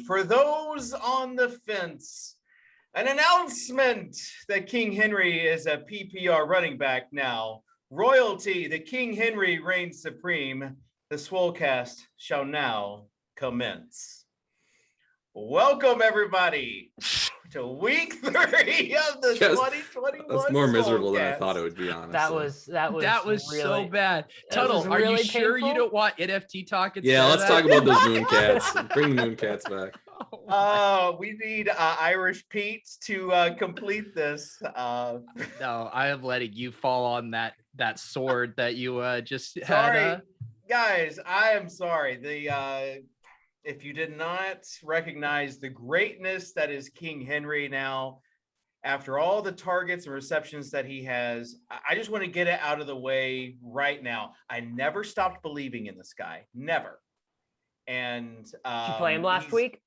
for those on the fence, an announcement that King Henry is a PPR running back now. Royalty, the King Henry reigns supreme. The Swolecast shall now commence. Welcome, everybody, to week 3 of the 2021. That's more miserable than I thought it would be, honestly. That was really, so bad. Tuttle, are really you sure painful? you don't want NFT talk? Yeah, let's talk about those Mooncats. Bring the Mooncats back. We need Irish Pete to complete this. No, I am letting you fall on that sword that you just sorry, had. Guys, I am sorry. If you did not recognize the greatness that is King Henry now, after all the targets and receptions that he has, I just want to get it out of the way right now. I never stopped believing in this guy. Never. And did you play him last week?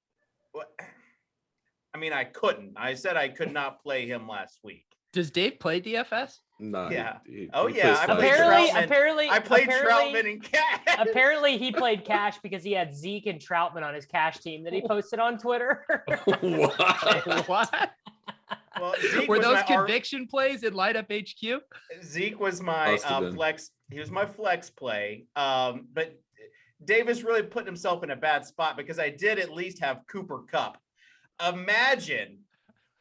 I mean, I couldn't. I said I could not play him last week. Does Dave play DFS? No. Yeah. He Apparently, I played Troutman and Cash. Apparently, he played Cash because he had Zeke and Troutman on his Cash team that he posted on Twitter. What? Well, were those conviction plays in Light Up HQ? Zeke was my flex. He was my flex play. But Davis really put himself in a bad spot because I did at least have Cooper Kupp.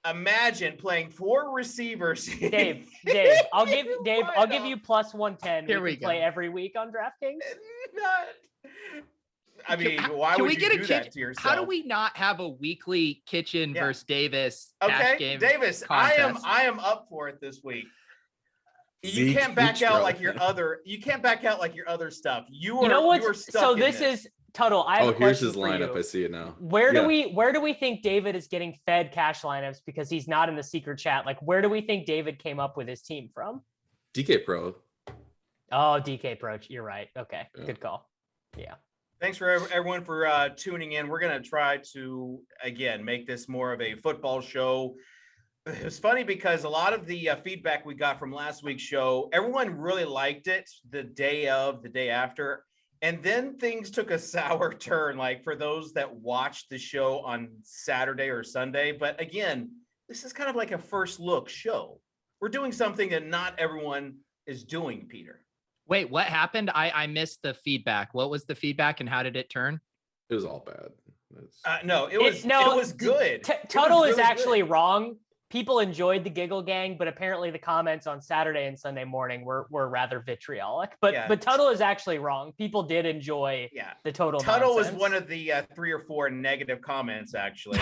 Imagine playing 4 receivers. Dave, I'll give you plus 110. Here we go. Play every week on DraftKings. I mean, why would you do that to yourself? How do we not have a weekly Kitchen versus Davis cash game Davis, contest? I am up for it this week. Zeke, you can't back out like your other. You can't back out like your other stuff. You are stuck. So this is Tuttle. I have a here's question his lineup. I see it now. Where do we think David is getting fed cash lineups because he's not in the secret chat? Like, where do we think David came up with his team from? DK Pro. Oh, DK Pro. You're right. Okay, good call. Yeah. Thanks for everyone for tuning in. We're going to try to, again, make this more of a football show. It was funny because a lot of the feedback we got from last week's show, everyone really liked it the day after. And then things took a sour turn, like for those that watched the show on Saturday or Sunday. But again, this is kind of like a first look show. We're doing something that not everyone is doing, Peter. Wait, what happened? I missed the feedback. What was the feedback and how did it turn? It was all bad. It was good. Tuttle is actually wrong. People enjoyed the Giggle Gang, but apparently the comments on Saturday and Sunday morning were rather vitriolic. But Tuttle is actually wrong. People did enjoy the total Tuttle nonsense. was one of the 3 or 4 negative comments, actually.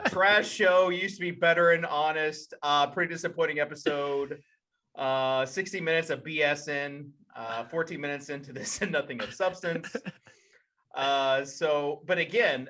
Trash show, used to be better and honest. Pretty disappointing episode. 60 minutes of BS in, 14 minutes into this and nothing of substance. But again,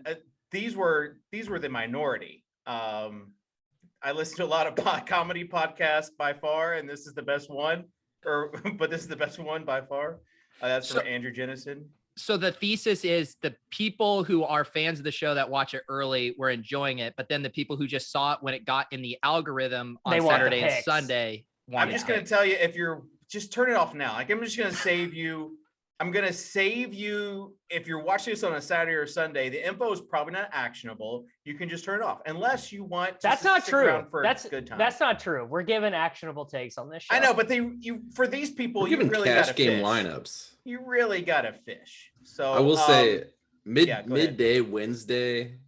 these were the minority. I listen to a lot of comedy podcasts by far, and this is the best one. But this is the best one by far. That's from Andrew Jennison. So the thesis is the people who are fans of the show that watch it early were enjoying it, but then the people who just saw it when it got in the algorithm on Saturday and Sunday. I'm just going to tell you, if you're just turn it off now. Like, I'm just going to save you. I'm going to save you. If you're watching this on a Saturday or Sunday, the info is probably not actionable. You can just turn it off unless you want to. That's not true. That's good time. That's not true. We're giving actionable takes on this show. I know, but for these people, you really got to game lineups. You really got to fish. So I will say midday Wednesday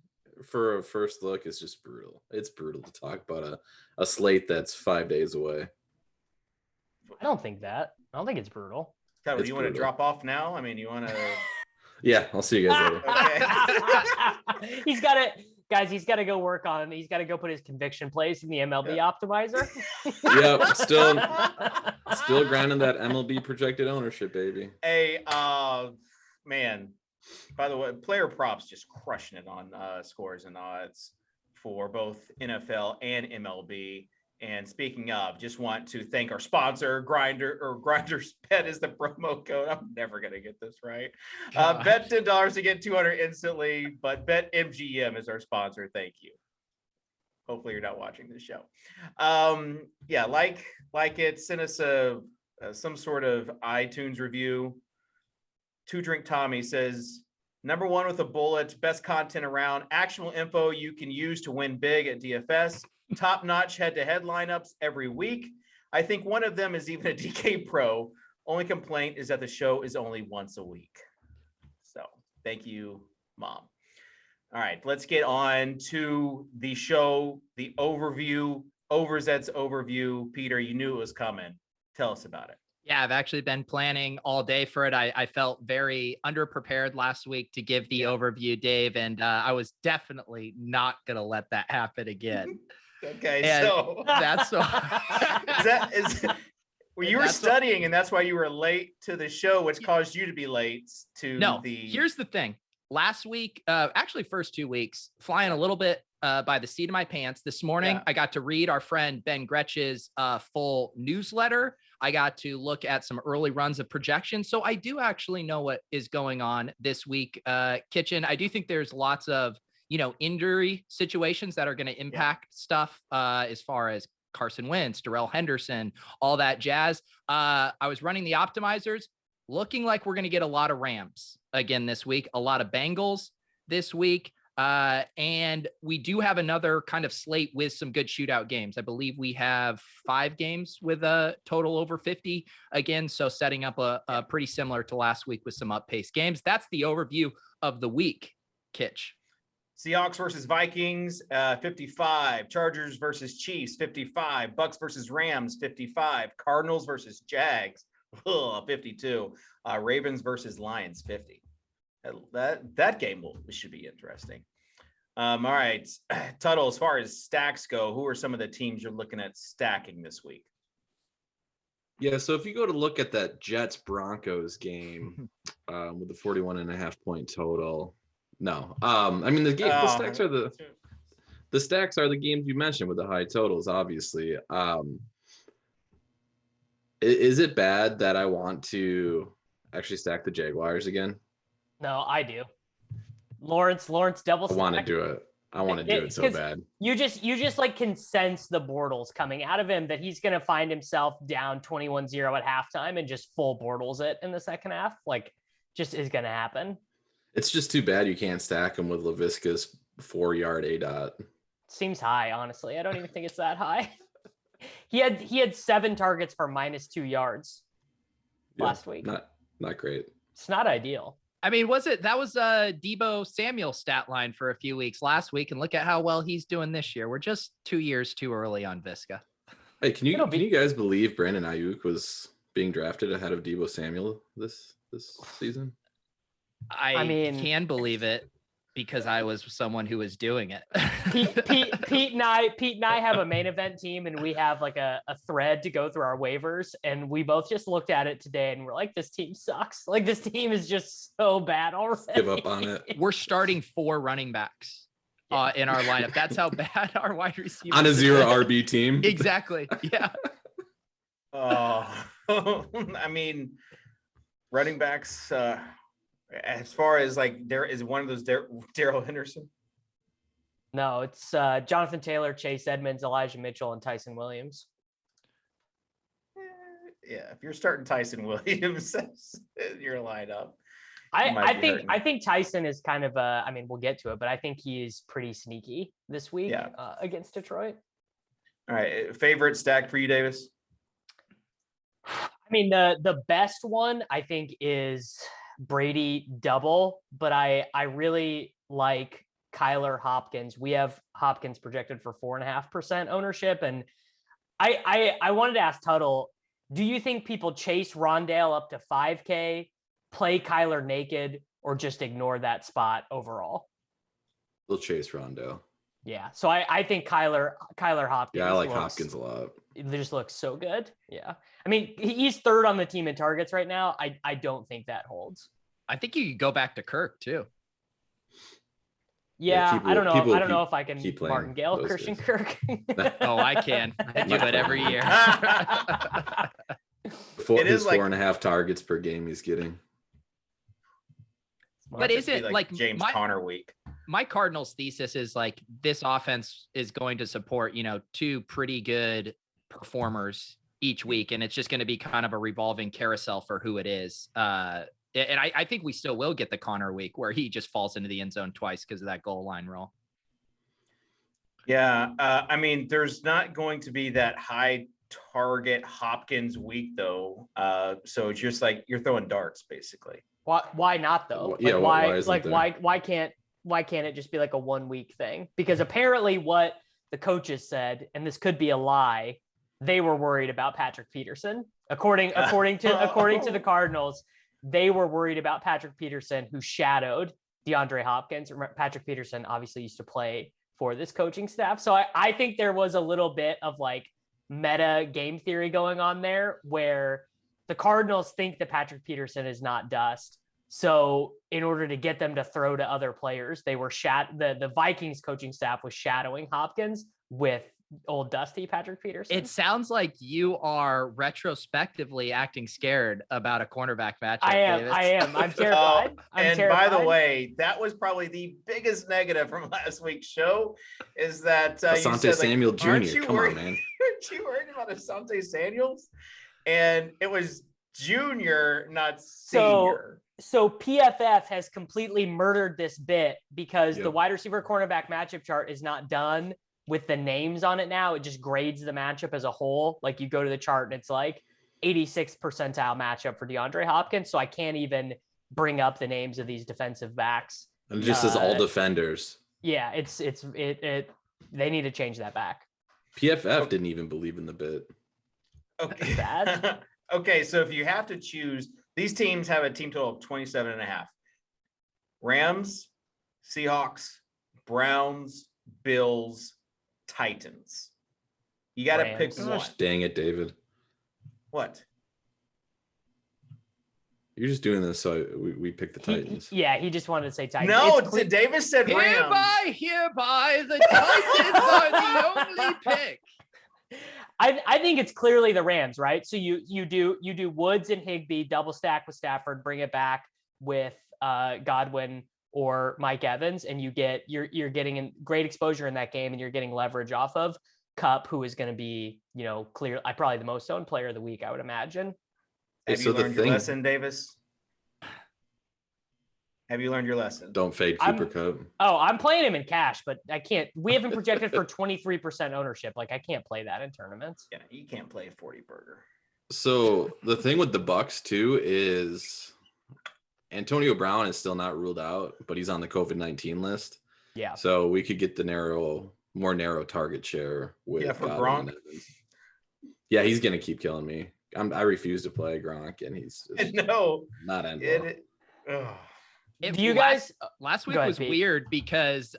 for a first look is just brutal. It's brutal to talk about a slate that's 5 days away. I don't think it's brutal. Tyler, do you want to drop off now? I mean, you want to? Yeah, I'll see you guys later. Okay. He's got to go work on. He's got to go put his conviction plays in the MLB optimizer. Yep, still grinding that MLB projected ownership, baby. Hey, man. By the way, player props just crushing it on scores and odds for both NFL and MLB. And speaking of, just want to thank our sponsor, GRINDERSBET is the promo code. I'm never going to get this right. Bet $10 to get 200 instantly, but BetMGM is our sponsor. Thank you. Hopefully you're not watching this show. Like it, send us some sort of iTunes review. Two Drink Tommy says, Number one with a bullet, best content around, actionable info you can use to win big at DFS, top-notch head-to-head lineups every week. I think one of them is even a DK Pro. Only complaint is that the show is only once a week. So thank you, Mom. All right, let's get on to the show, the overview, Overzet's overview. Peter, you knew it was coming. Tell us about it. Yeah, I've actually been planning all day for it. I felt very underprepared last week to give the overview, Dave, and I was definitely not going to let that happen again. Okay, and so that's so. Well, you were studying, and that's why you were late to the show, which caused you to be late to Here's the thing. Last week, actually first 2 weeks, flying a little bit by the seat of my pants. This morning, I got to read our friend Ben Gretsch's full newsletter. I got to look at some early runs of projections. So I do actually know what is going on this week, Kitchen. I do think there's lots of, injury situations that are going to impact stuff as far as Carson Wentz, Darrell Henderson, all that jazz. I was running the optimizers, looking like we're going to get a lot of Rams again this week, a lot of Bengals this week. And we do have another kind of slate with some good shootout games. I believe we have 5 games with a total over 50 again. So setting up a pretty similar to last week with some up-paced games. That's the overview of the week, Kitch. Seahawks versus Vikings, 55. Chargers versus Chiefs, 55. Bucks versus Rams, 55. Cardinals versus Jags, 52. Ravens versus Lions, 50. That game should be interesting. All right, Tuttle, as far as stacks go, who are some of the teams you're looking at stacking this week? Yeah, so if you go to look at that Jets-Broncos game with the 41.5 point total, no. I mean, the stacks are the stacks are the games you mentioned with the high totals, obviously. Is it bad that I want to actually stack the Jaguars again? No, I do. Lawrence double stack. I want to do it. I want to do it so bad. You just like can sense the Bortles coming out of him, that he's going to find himself down 21-0 at halftime and just full Bortles it in the second half. Like, just is going to happen. It's just too bad you can't stack him with Laviska's 4-yard ADOT. Seems high, honestly. I don't even think it's that high. He had 7 targets for -2 yards last week. Not great. It's not ideal. I mean, that was Deebo Samuel stat line for a few weeks last week, and look at how well he's doing this year. We're just 2 years too early on Visca. Hey, can you guys believe Brandon Ayuk was being drafted ahead of Deebo Samuel this season? I mean, can believe it because I was someone who was doing it. Pete and I have a main event team, and we have like a thread to go through our waivers, and we both just looked at it today and we're like, this team sucks. Like, this team is just so bad already. Give up on it. We're starting 4 running backs in our lineup. That's how bad our wide receivers on a 0 RB team. Exactly. Yeah. I mean, running backs, as far as like, there is one of those Darrell Henderson. No, it's Jonathan Taylor, Chase Edmonds, Elijah Mitchell, and Tyson Williams. Yeah, if you're starting Tyson Williams in your lineup, I think Tyson is kind of I mean, we'll get to it, but I think he's pretty sneaky this week against Detroit. All right, favorite stack for you, Davis? I mean, the best one I think is Brady double, but I really like Kyler Hopkins. We have Hopkins projected for 4.5% ownership, and I wanted to ask Tuttle, do you think people chase Rondale up to 5K, play Kyler naked, or just ignore that spot overall? They'll chase Rondale. Yeah, so I think Kyler Hopkins. Yeah, I like Hopkins a lot. It just looks so good. Yeah, I mean, he's 3rd on the team in targets right now. I don't think that holds. I think you could go back to Kirk too. Yeah, I don't know. I don't know if I can martingale Christian Kirk. Oh, I can. I do it every year. It is 4.5 targets per game he's getting. But is it like James Conner week? My Cardinals thesis is like this offense is going to support, 2 pretty good performers each week, and it's just going to be kind of a revolving carousel for who it is. And I think we still will get the Connor week where he just falls into the end zone twice because of that goal line roll. Yeah. I mean, there's not going to be that high target Hopkins week though. So it's just like you're throwing darts basically. Why not though? Yeah. Why can't it just be like a 1 week thing? Because apparently what the coaches said, and this could be a lie, they were worried about Patrick Peterson. According to the Cardinals, they were worried about Patrick Peterson, who shadowed DeAndre Hopkins. Patrick Peterson obviously used to play for this coaching staff. So I think there was a little bit of like meta game theory going on there where the Cardinals think that Patrick Peterson is not dust. So in order to get them to throw to other players, they were the Vikings coaching staff was shadowing Hopkins with old dusty Patrick Peterson. It sounds like you are retrospectively acting scared about a cornerback matchup. I am. I'm terrified. By the way, that was probably the biggest negative from last week's show is that Asante Samuel Jr. Come on, man. Aren't you worried about Asante Samuels? And it was Junior, not Senior. So PFF has completely murdered this bit because the wide receiver cornerback matchup chart is not done with the names on it now. It just grades the matchup as a whole. Like you go to the chart and it's like 86th percentile matchup for DeAndre Hopkins. So I can't even bring up the names of these defensive backs. And it just says all defenders. Yeah, they need to change that back. PFF didn't even believe in the bit. Okay. Bad. Okay, so if you have to choose, these teams have a team total of 27.5. Rams, Seahawks, Browns, Bills, Titans. You got to pick one. Gosh, dang it, David. What? You're just doing this so we pick the Titans. He just wanted to say Titans. No, Davis said Rams. Hereby, the Titans are the only pick. I think it's clearly the Rams, right? So you do Woods and Higbee double stack with Stafford, bring it back with Godwin or Mike Evans, and you're getting great exposure in that game, and you're getting leverage off of Kupp, who is going to be probably the most owned player of the week, I would imagine. Have you learned your lesson, Davis? Have you learned your lesson? Don't fade Cooper Kupp. Oh, I'm playing him in cash, but I can't. We haven't projected for 23% ownership. Like I can't play that in tournaments. Yeah, you can't play a 40 burger. So the thing with the Bucks too is Antonio Brown is still not ruled out, but he's on the COVID-19 list. Yeah. So we could get the more narrow target share with for Gronk. Yeah, he's gonna keep killing me. I refuse to play Gronk, and he's not ending. Do you guys? Last week was weird because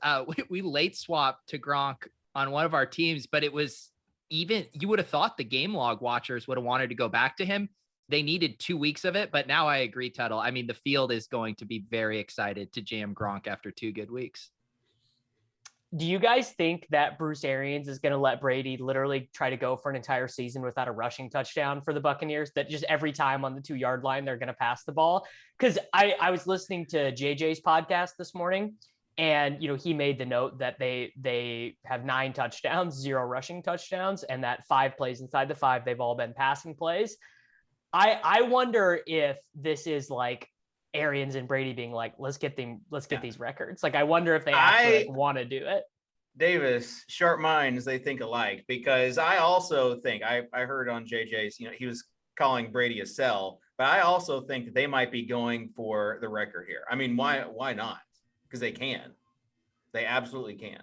we late swapped to Gronk on one of our teams, but it was even. You would have thought the game log watchers would have wanted to go back to him. They needed 2 weeks of it, but now I agree, Tuttle. I mean, the field is going to be very excited to jam Gronk after 2 good weeks. Do you guys think that Bruce Arians is going to let Brady literally try to go for an entire season without a rushing touchdown for the Buccaneers? That just every time on the 2-yard line, they're going to pass the ball? Because I was listening to JJ's podcast this morning, and he made the note that they have 9 touchdowns, 0 rushing touchdowns, and that 5 plays inside the 5, they've all been passing plays. I wonder if this is like Arians and Brady being like, let's get these records. Like, I wonder if they actually want to do it. Davis, sharp minds, they think alike, because I also think I heard on JJ's, he was calling Brady a sell, but I also think that they might be going for the record here. I mean, why not? Because they can. They absolutely can.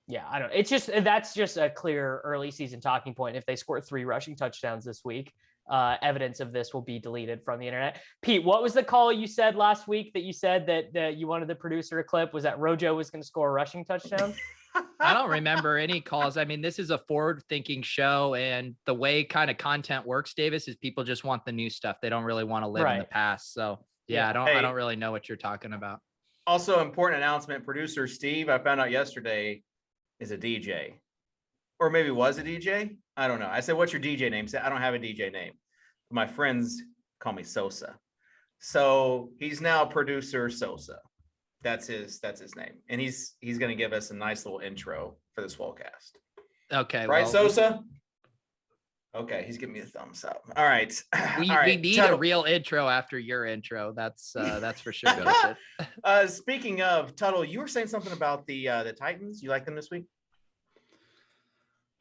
Yeah, I don't. That's just a clear early season talking point. If they score 3 rushing touchdowns this week, evidence of this will be deleted from the internet. Pete, what was the call you said last week that you said that you wanted the producer to clip? Was that Rojo was going to score a rushing touchdown? I don't remember any calls. I mean, this is a forward-thinking show, and the way kind of content works, Davis, is people just want the new stuff. They don't really want to live in the past. So yeah, I don't really know what you're talking about. Also, important announcement: producer Steve, I found out yesterday, is a DJ, or maybe was a DJ. I don't know. I said, "What's your DJ name?" He said, "I don't have a DJ name. My friends call me Sosa." So he's now producer Sosa. That's his name, and he's going to give us a nice little intro for the Swolecast. Okay, right, Sosa? Okay, he's giving me a thumbs up. All right. We need a real intro after your intro. That's for sure. Speaking of Tuttle, you were saying something about the Titans. You like them this week?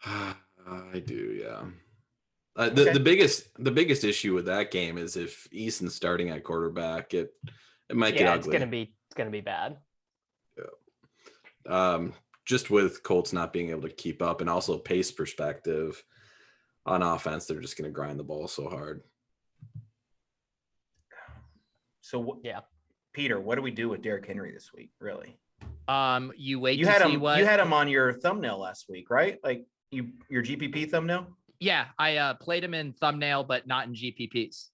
I do, yeah. The biggest issue with that game is if Eason's starting at quarterback, it might get ugly. It's gonna be bad. Yeah. Just with Colts not being able to keep up, and also pace perspective on offense, they're just gonna grind the ball so hard. So yeah, Peter, what do we do with Derrick Henry this week? Really? You had him on your thumbnail last week, right? Like your GPP thumbnail. Yeah, I played him in thumbnail, but not in GPPs.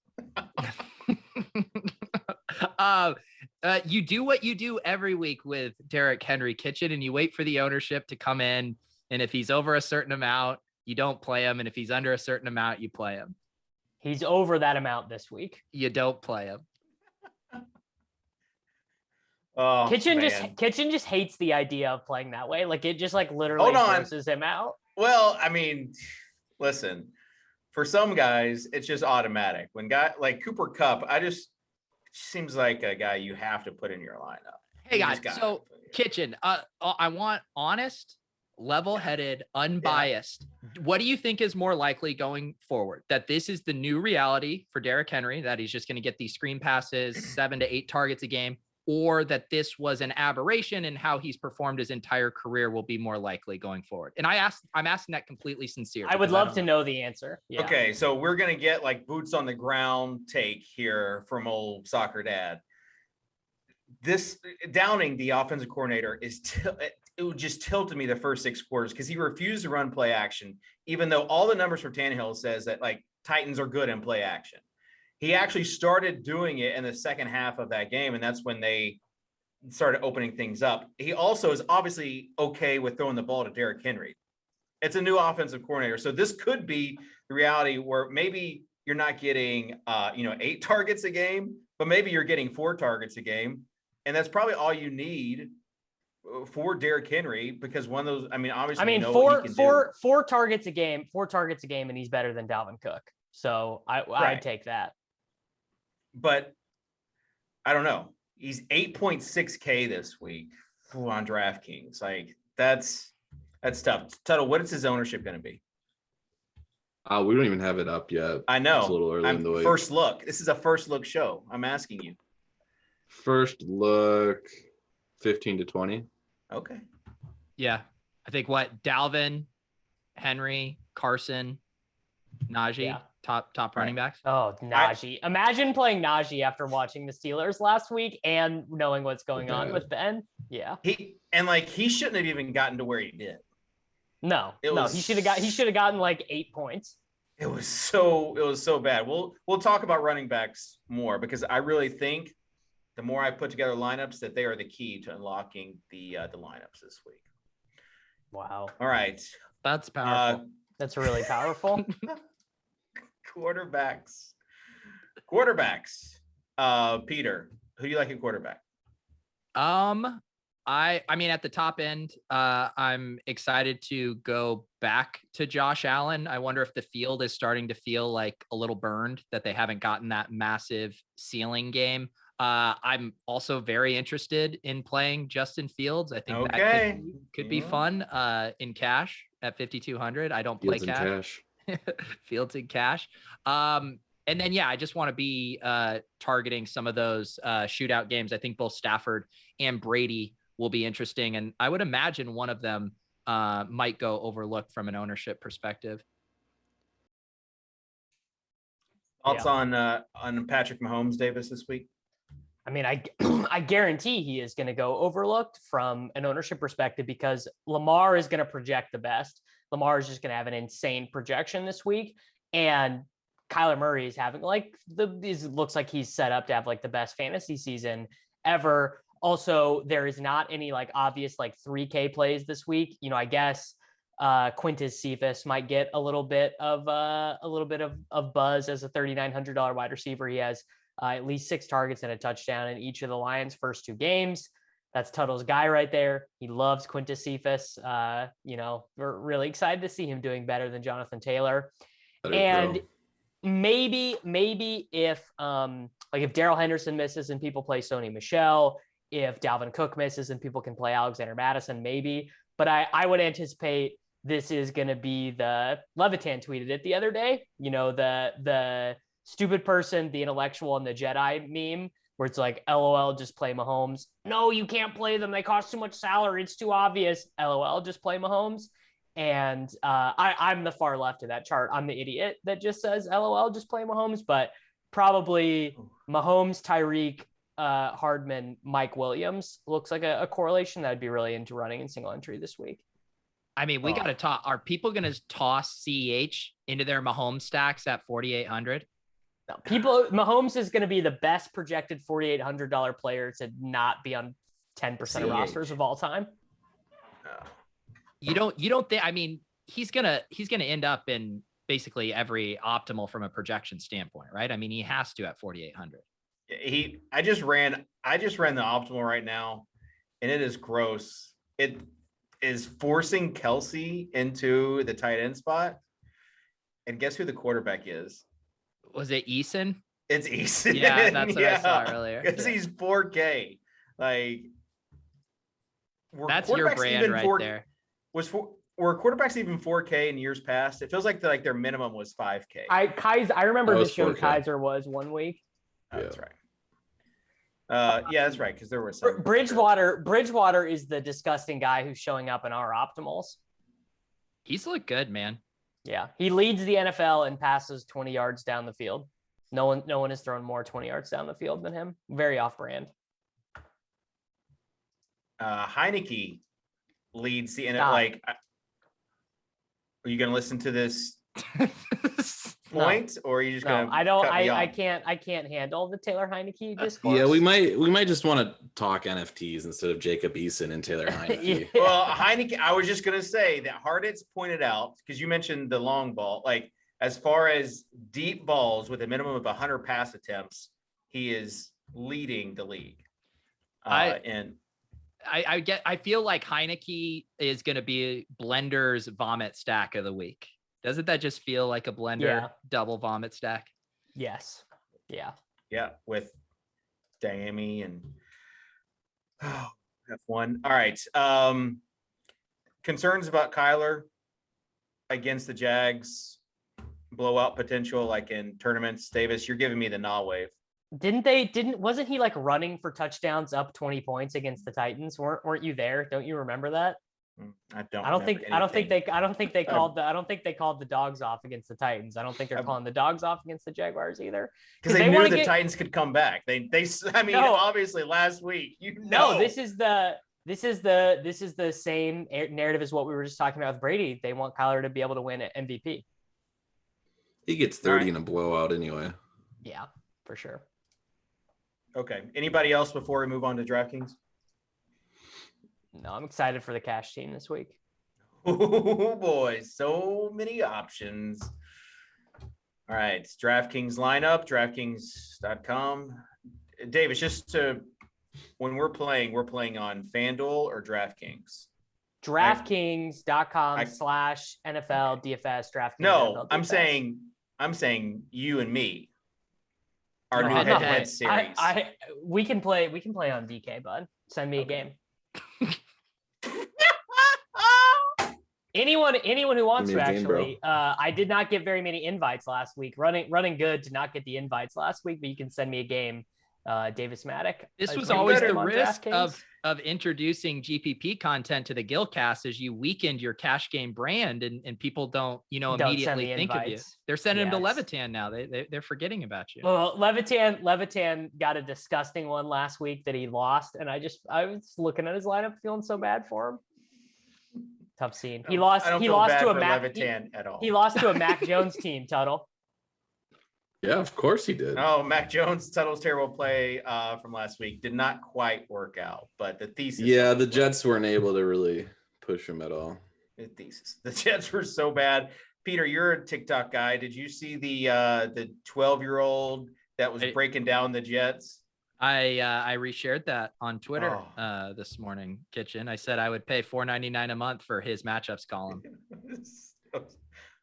You do what you do every week with Derrick Henry Kitchen, and you wait for the ownership to come in. And if he's over a certain amount, you don't play him. And if he's under a certain amount, you play him. He's over that amount this week. You don't play him. Oh, Kitchen just hates the idea of playing that way. Like, it just like literally forces him out. Well, I mean, listen, for some guys, it's just automatic. When guy like Cooper Kupp, seems like a guy you have to put in your lineup. Hey guys, so Kitchen, I want honest, level-headed, unbiased. Yeah. What do you think is more likely going forward? That this is the new reality for Derrick Henry, that he's just going to get these screen passes, 7 to 8 targets a game, or that this was an aberration and how he's performed his entire career will be more likely going forward? And I'm asking that completely sincere. I would love to know the answer. Yeah. Okay, so we're going to get like boots on the ground take here from old Socrdave. This Downing, the offensive coordinator, it just tilted me the first 6 quarters because he refused to run play action, even though all the numbers for Tannehill says that like Titans are good in play action. He actually started doing it in the second half of that game, and that's when they started opening things up. He also is obviously okay with throwing the ball to Derrick Henry. It's a new offensive coordinator. So this could be the reality where maybe you're not getting 8 targets a game, but maybe you're getting 4 targets a game. And that's probably all you need for Derrick Henry, because one of those, obviously, four targets a game, and he's better than Dalvin Cook. So I'd take that. But I don't know. He's 8.6K this week on DraftKings. Like that's tough. Tuttle, what is his ownership going to be? We don't even have it up yet. I know. It's a little early in the week. First look. This is a first look show. I'm asking you. First look, 15 to 20. Okay. Yeah. I think Dalvin, Henry, Carson, Najee. Yeah. Top running backs. Oh, Najee. Imagine playing Najee after watching the Steelers last week and knowing what's going on with Ben. Yeah. He shouldn't have even gotten to where he did. No, he should have gotten like 8 points. It was so bad. We'll talk about running backs more, because I really think the more I put together lineups, that they are the key to unlocking the lineups this week. Wow. All right. That's powerful. That's really powerful. Quarterbacks. Peter, who do you like at quarterback? I mean, at the top end, I'm excited to go back to Josh Allen. I wonder if the field is starting to feel like a little burned, that they haven't gotten that massive ceiling game. I'm also very interested in playing Justin Fields. I think that could be fun in cash at 5,200. I don't play cash. Fields in cash. And then, I just want to be targeting some of those shootout games. I think both Stafford and Brady will be interesting. And I would imagine one of them might go overlooked from an ownership perspective. Thoughts on Patrick Mahomes Davis this week? I mean, I guarantee he is going to go overlooked from an ownership perspective, because Lamar is going to project the best. Lamar is just going to have an insane projection this week. And Kyler Murray is having looks like he's set up to have like the best fantasy season ever. Also, there is not any like obvious like 3K plays this week. I guess Quintus Cephas might get a little bit of buzz as a $3,900 wide receiver. He has at least 6 targets and a touchdown in each of the Lions' first 2 games. That's Tuttle's guy right there. He loves Quintus Cephas. We're really excited to see him doing better than Jonathan Taylor. And maybe if if Darrell Henderson misses and people play Sony Michel, if Dalvin Cook misses and people can play Alexander Madison, maybe. But I would anticipate this is going to be the Levitan tweeted it the other day. The stupid person, the intellectual, and the Jedi meme, where it's like, LOL, just play Mahomes. No, you can't play them. They cost too much salary. It's too obvious. LOL, just play Mahomes. And I'm the far left of that chart. I'm the idiot that just says, LOL, just play Mahomes. But probably Mahomes, Tyreek, Hardman, Mike Williams looks like a correlation that I'd be really into running in single entry this week. I mean, we got to talk. Are people going to toss CEH into their Mahomes stacks at 4,800? No, Mahomes is going to be the best projected $4,800 player to not be on 10% of rosters of all time. You don't think, I mean, he's going to end up in basically every optimal from a projection standpoint, right? I mean, he has to at 4,800. I just ran the optimal right now, and it is gross. It is forcing Kelsey into the tight end spot. And guess who the quarterback is? Was it Eason? It's Eason. Yeah, that's what I saw earlier. Because he's 4K. Like, that's your brand right there. Were quarterbacks even 4K in years past? It feels like their minimum was 5K. I remember Deshaun Kaiser was 1 week. Oh, that's right. Yeah, that's right. Because there were some. Bridgewater is the disgusting guy who's showing up in our optimals. He's looked good, man. Yeah, he leads the NFL in passes 20 yards down the field. No one has thrown more 20 yards down the field than him. Very off-brand. Heineke leads the NFL. Like, are you going to listen to this point, or are you just going to? I can't handle the Taylor Heineke discourse. Yeah, we might just want to talk NFTs instead of Jacob Eason and Taylor Heineke. Yeah. Well, Heineke, I was just going to say that Harditz pointed out, because you mentioned the long ball, like as far as deep balls with a minimum of 100 pass attempts, he is leading the league. I feel like Heineke is going to be Blender's vomit stack of the week. Doesn't that just feel like a Blender double vomit stack? Yes. Yeah. Yeah. With Diami and F1. All right. Concerns about Kyler against the Jags, blowout potential, like in tournaments. Davis, you're giving me the nah wave. Wasn't he like running for touchdowns up 20 points against the Titans? Weren't you there? Don't you remember that? I don't think they called the dogs off against the Titans. I don't think they're calling the dogs off against the Jaguars either. Because they knew the Titans could come back. Obviously last week, this is the same narrative as what we were just talking about with Brady. They want Kyler to be able to win at MVP. He gets 30 in a blowout anyway. Yeah, for sure. Okay. Anybody else before we move on to DraftKings? No, I'm excited for the cash team this week. Oh boy, so many options. All right, DraftKings lineup, DraftKings.com. Davis, when we're playing on FanDuel or DraftKings? DraftKings.com/NFL DFS DraftKings. No, I'm saying you and me. Our new head-to-head series. We can play on DK, bud. Send me a game. Anyone who wants to, actually. I did not get very many invites last week. Running good did not get the invites last week, but you can send me a game. Davis Mattek. This was always the risk of introducing GPP content to the Gilcast, as you weakened your cash game brand and people don't immediately think of you. They're sending them to Levitan now. They're forgetting about you. Well, Levitan got a disgusting one last week that he lost, and I was looking at his lineup feeling so bad for him. Tough scene. He lost to a Mac Jones team, Tuttle. Yeah, of course he did. Oh, Mac Jones, Tuttle's terrible play from last week did not quite work out, but the thesis. Yeah, the Jets weren't able to really push him at all. The Jets were so bad. Peter, you're a TikTok guy. Did you see the 12-year-old that was breaking down the Jets? I reshared that on Twitter this morning, Kitchen. I said I would pay $4.99 a month for his matchups column.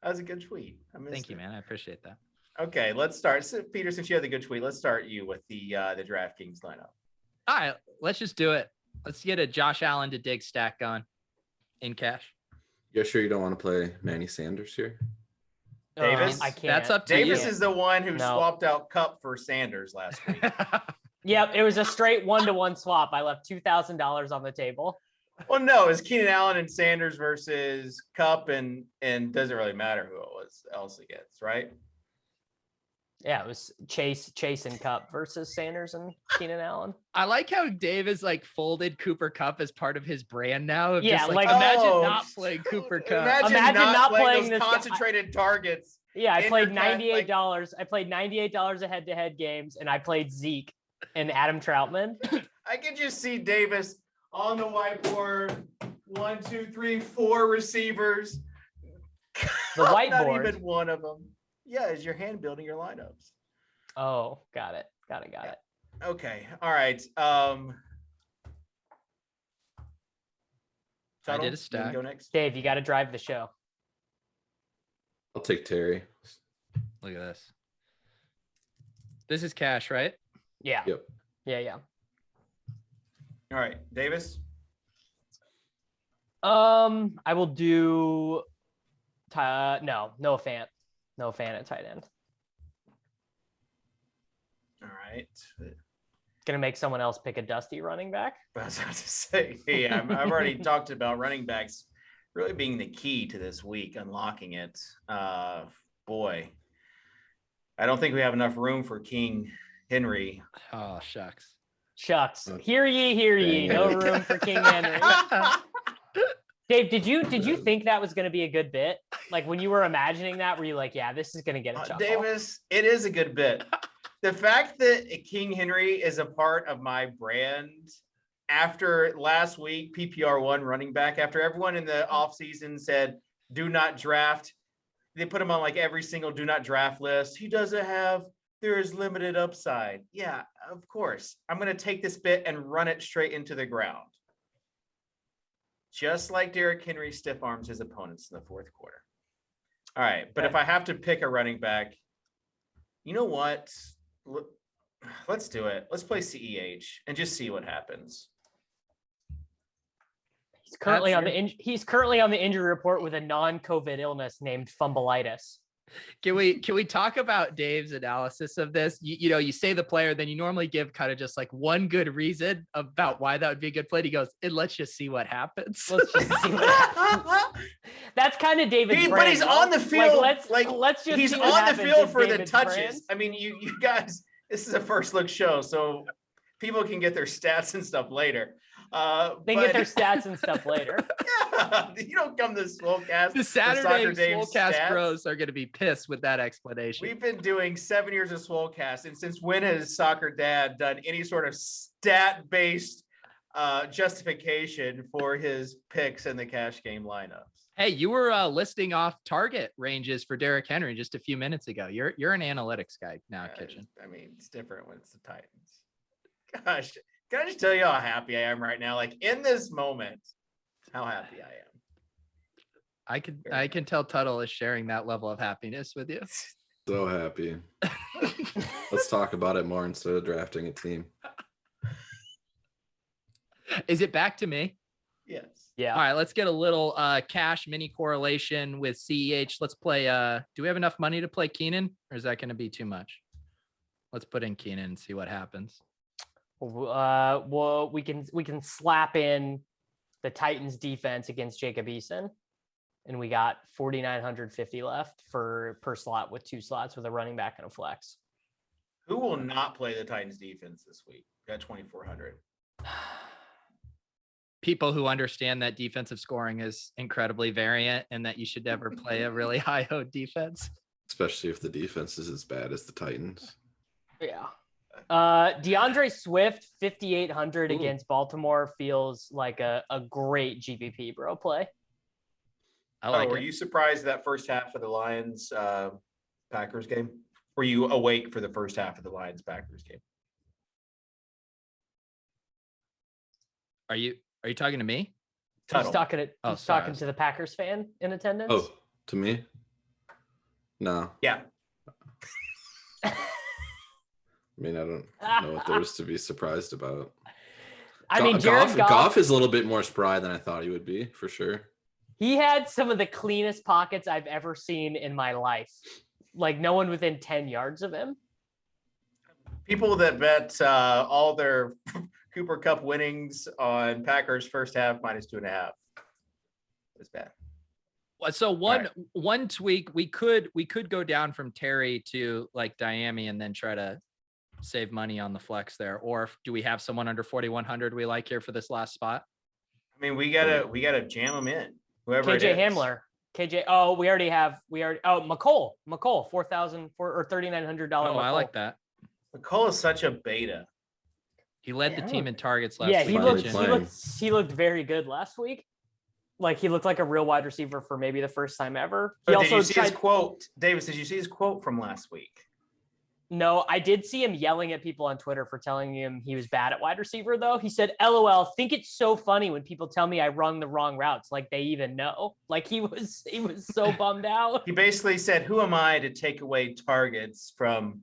That was a good tweet. Thank you, man. I appreciate that. Okay, let's start. So, Peter, since you had the good tweet, let's start you with the DraftKings lineup. All right, let's just do it. Let's get a Josh Allen to dig stack going in cash. You're sure you don't want to play Manny Sanders here? Davis? I can't. That's up to Davis you. is the one who swapped out Cup for Sanders last week. Yep, it was a straight 1-to-1 swap. I left $2,000 on the table. Well, no, it's Keenan Allen and Sanders versus Cup, and doesn't really matter who it was else against, right? Yeah, it was Chase and Cup versus Sanders and Keenan Allen. I like how Dave is like folded Cooper Cup as part of his brand now. Yeah, just, like imagine not playing Cooper Cup. Imagine not playing those this concentrated targets. Yeah, I played $98. I played $98 of head-to-head games, and I played Zeke and Adam Troutman. I can just see Davis on the whiteboard. 1, 2, 3, 4 receivers. The whiteboard. Not even one of them. Yeah, is your hand building your lineups? Oh, got it. Okay. All right. Tuttle, I did a stack. Go next. Dave, you got to drive the show. I'll take Terry. Look at this. This is cash, right? Yeah. Yep. Yeah. All right, Davis. I will do no Fant. No Fant at tight end. All right. Gonna make someone else pick a dusty running back. I was about to say, yeah, I've already talked about running backs really being the key to this week, unlocking it. Boy, I don't think we have enough room for King Henry. Oh, shucks. Hear ye. No room for King Henry. Dave, did you think that was going to be a good bit? Like when you were imagining that, were you like, yeah, this is going to get a chuckle? Davis, it is a good bit. The fact that King Henry is a part of my brand after last week, PPR1 running back, after everyone in the offseason said, do not draft. They put him on like every single do not draft list. There is limited upside. Yeah, of course. I'm going to take this bit and run it straight into the ground. Just like Derrick Henry stiff arms his opponents in the fourth quarter. All right. But if I have to pick a running back, you know what? Let's do it. Let's play CEH and just see what happens. He's currently on the injury report with a non-COVID illness named fumbleitis. Can we talk about Dave's analysis of this? You say the player, then you normally give kind of just like one good reason about why that would be a good play. He goes, and let's just see what happens. That's kind of David's but he's on the field. Let's just he's see on the field for David's the touches. brand. I mean, you guys, this is a first look show, so people can get their stats and stuff later. Get their stats and stuff later. Yeah, you don't come to the Swolecast. The Saturday Swolecast bros are going to be pissed with that explanation. We've been doing 7 years of Swolecast, and since when has Socrdave done any sort of stat-based justification for his picks in the cash game lineups? Hey, you were listing off target ranges for Derrick Henry just a few minutes ago. You're an analytics guy now, Kitchen. I mean, it's different when it's the Titans. Gosh. Can I just tell you how happy I am right now? Like in this moment, how happy I am. I can tell Tuttle is sharing that level of happiness with you. So happy. Let's talk about it more instead of drafting a team. Is it back to me? Yes. Yeah. All right, let's get a little cash mini correlation with CEH. Let's play. Do we have enough money to play Keenan, or is that going to be too much? Let's put in Keenan and see what happens. Well, we can slap in the Titans defense against Jacob Eason, and we got 4,950 left per slot with 2 slots with a running back and a flex. Who will not play the Titans defense this week? Got 2,400. People who understand that defensive scoring is incredibly variant and that you should never play a really high-owned defense. Especially if the defense is as bad as the Titans. Yeah. DeAndre Swift, 5,800 against Baltimore feels like a great GPP bro play. Were you surprised that first half of the Lions Packers game? Were you awake for the first half of the Lions Packers game? Are you talking to me? He's talking to the Packers fan in attendance. Oh, to me? No. Yeah. I mean, I don't know what there is to be surprised about. I mean, Jared Goff is a little bit more spry than I thought he would be, for sure. He had some of the cleanest pockets I've ever seen in my life. Like no one within 10 yards of him. People that bet all their Cooper Cup winnings on Packers first half -2.5. It's bad. So one tweak, we could go down from Terry to like Diami and then try to save money on the flex there. Or do we have someone under 4,100 we like here for this last spot? I mean, we gotta jam them in. Whoever KJ it is. Hamler. KJ. Oh, McCole, 4,000 or $3,900. Oh, I like that. McCole is such a beta. He led the team in targets last week. He looked very good last week. Like he looked like a real wide receiver for maybe the first time ever. He did you see his quote? Davis, did you see his quote from last week? No, I did see him yelling at people on Twitter for telling him he was bad at wide receiver, though. He said, LOL, think it's so funny when people tell me I run the wrong routes, like they even know. Like he was so bummed out. He basically said, who am I to take away targets from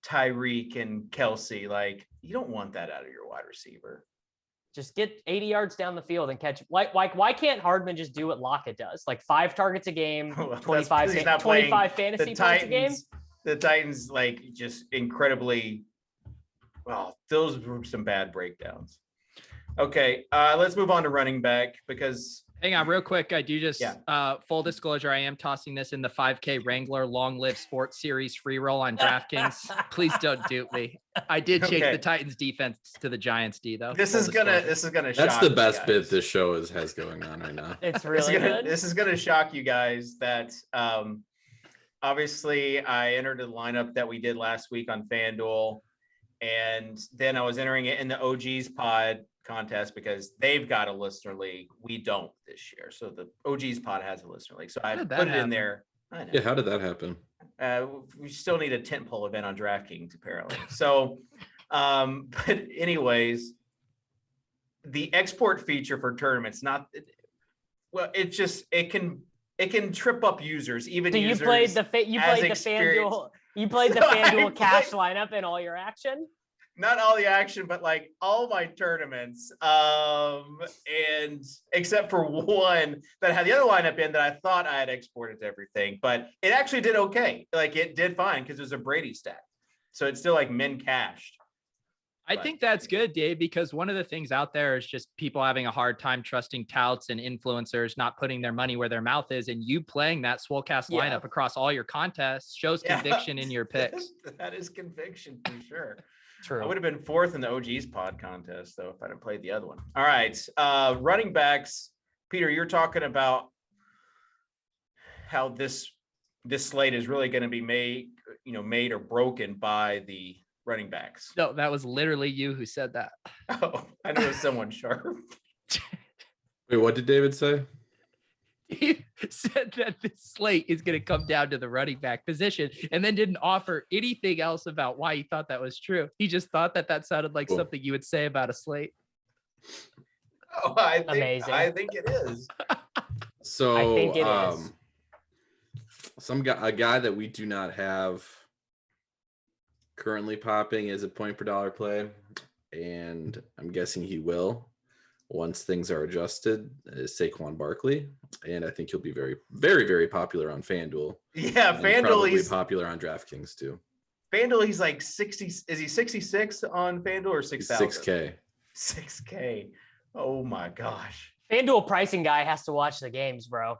Tyreek and Kelsey? Like, you don't want that out of your wide receiver. Just get 80 yards down the field and catch. Like why can't Hardman just do what Lockett does? Like 5 targets a game, 25 fantasy points a game? The Titans, like, just incredibly, well, those were some bad breakdowns. Okay, let's move on to running back because... Hang on real quick. I do just, full disclosure, I am tossing this in the 5K Wrangler Long Live Sports Series free roll on DraftKings. Please don't dupe me. I did change the Titans defense to the Giants D, though. This is gonna shock. That's the best bit this show has going on right now. It's really good. This is gonna shock you guys that... obviously, I entered the lineup that we did last week on FanDuel, and then I was entering it in the OG's pod contest because they've got a listener league. We don't this year. So the OG's pod has a listener league. So I put it in there. I know. Yeah, how did that happen? We still need a tentpole event on DraftKings, apparently. So, but anyways, the export feature for tournaments, it can trip up users, even users. You played the FanDuel cash lineup in all your action? Not all the action, but like all my tournaments. And except for one that had the other lineup in that I thought I had exported to everything, but it actually did okay. Like it did fine because it was a Brady stack. So it's still like min cashed. I think that's good, Dave, because one of the things out there is just people having a hard time trusting touts and influencers, not putting their money where their mouth is. And you playing that Swolecast lineup across all your contests shows conviction in your picks. That is conviction for sure. True. I would have been 4th in the OG's pod contest, though, if I'd have played the other one. All right. Running backs. Peter, you're talking about how this slate is really going to be made or broken by the running backs. No, that was literally you who said that. Oh, I knew it was someone sharp. Wait, what did David say? He said that the slate is going to come down to the running back position and then didn't offer anything else about why he thought that was true. He just thought that sounded like something you would say about a slate. Oh, amazing. I think it is. So I think it is. A guy that we do not have currently popping is a point per dollar play, and I'm guessing he will once things are adjusted, is Saquon Barkley, and I think he'll be very, very, very popular on FanDuel. Yeah, FanDuel, probably popular on DraftKings too. FanDuel, he's like 60. Is he 66 on FanDuel or 6,000? 6K. 6K. Oh my gosh. FanDuel pricing guy has to watch the games, bro.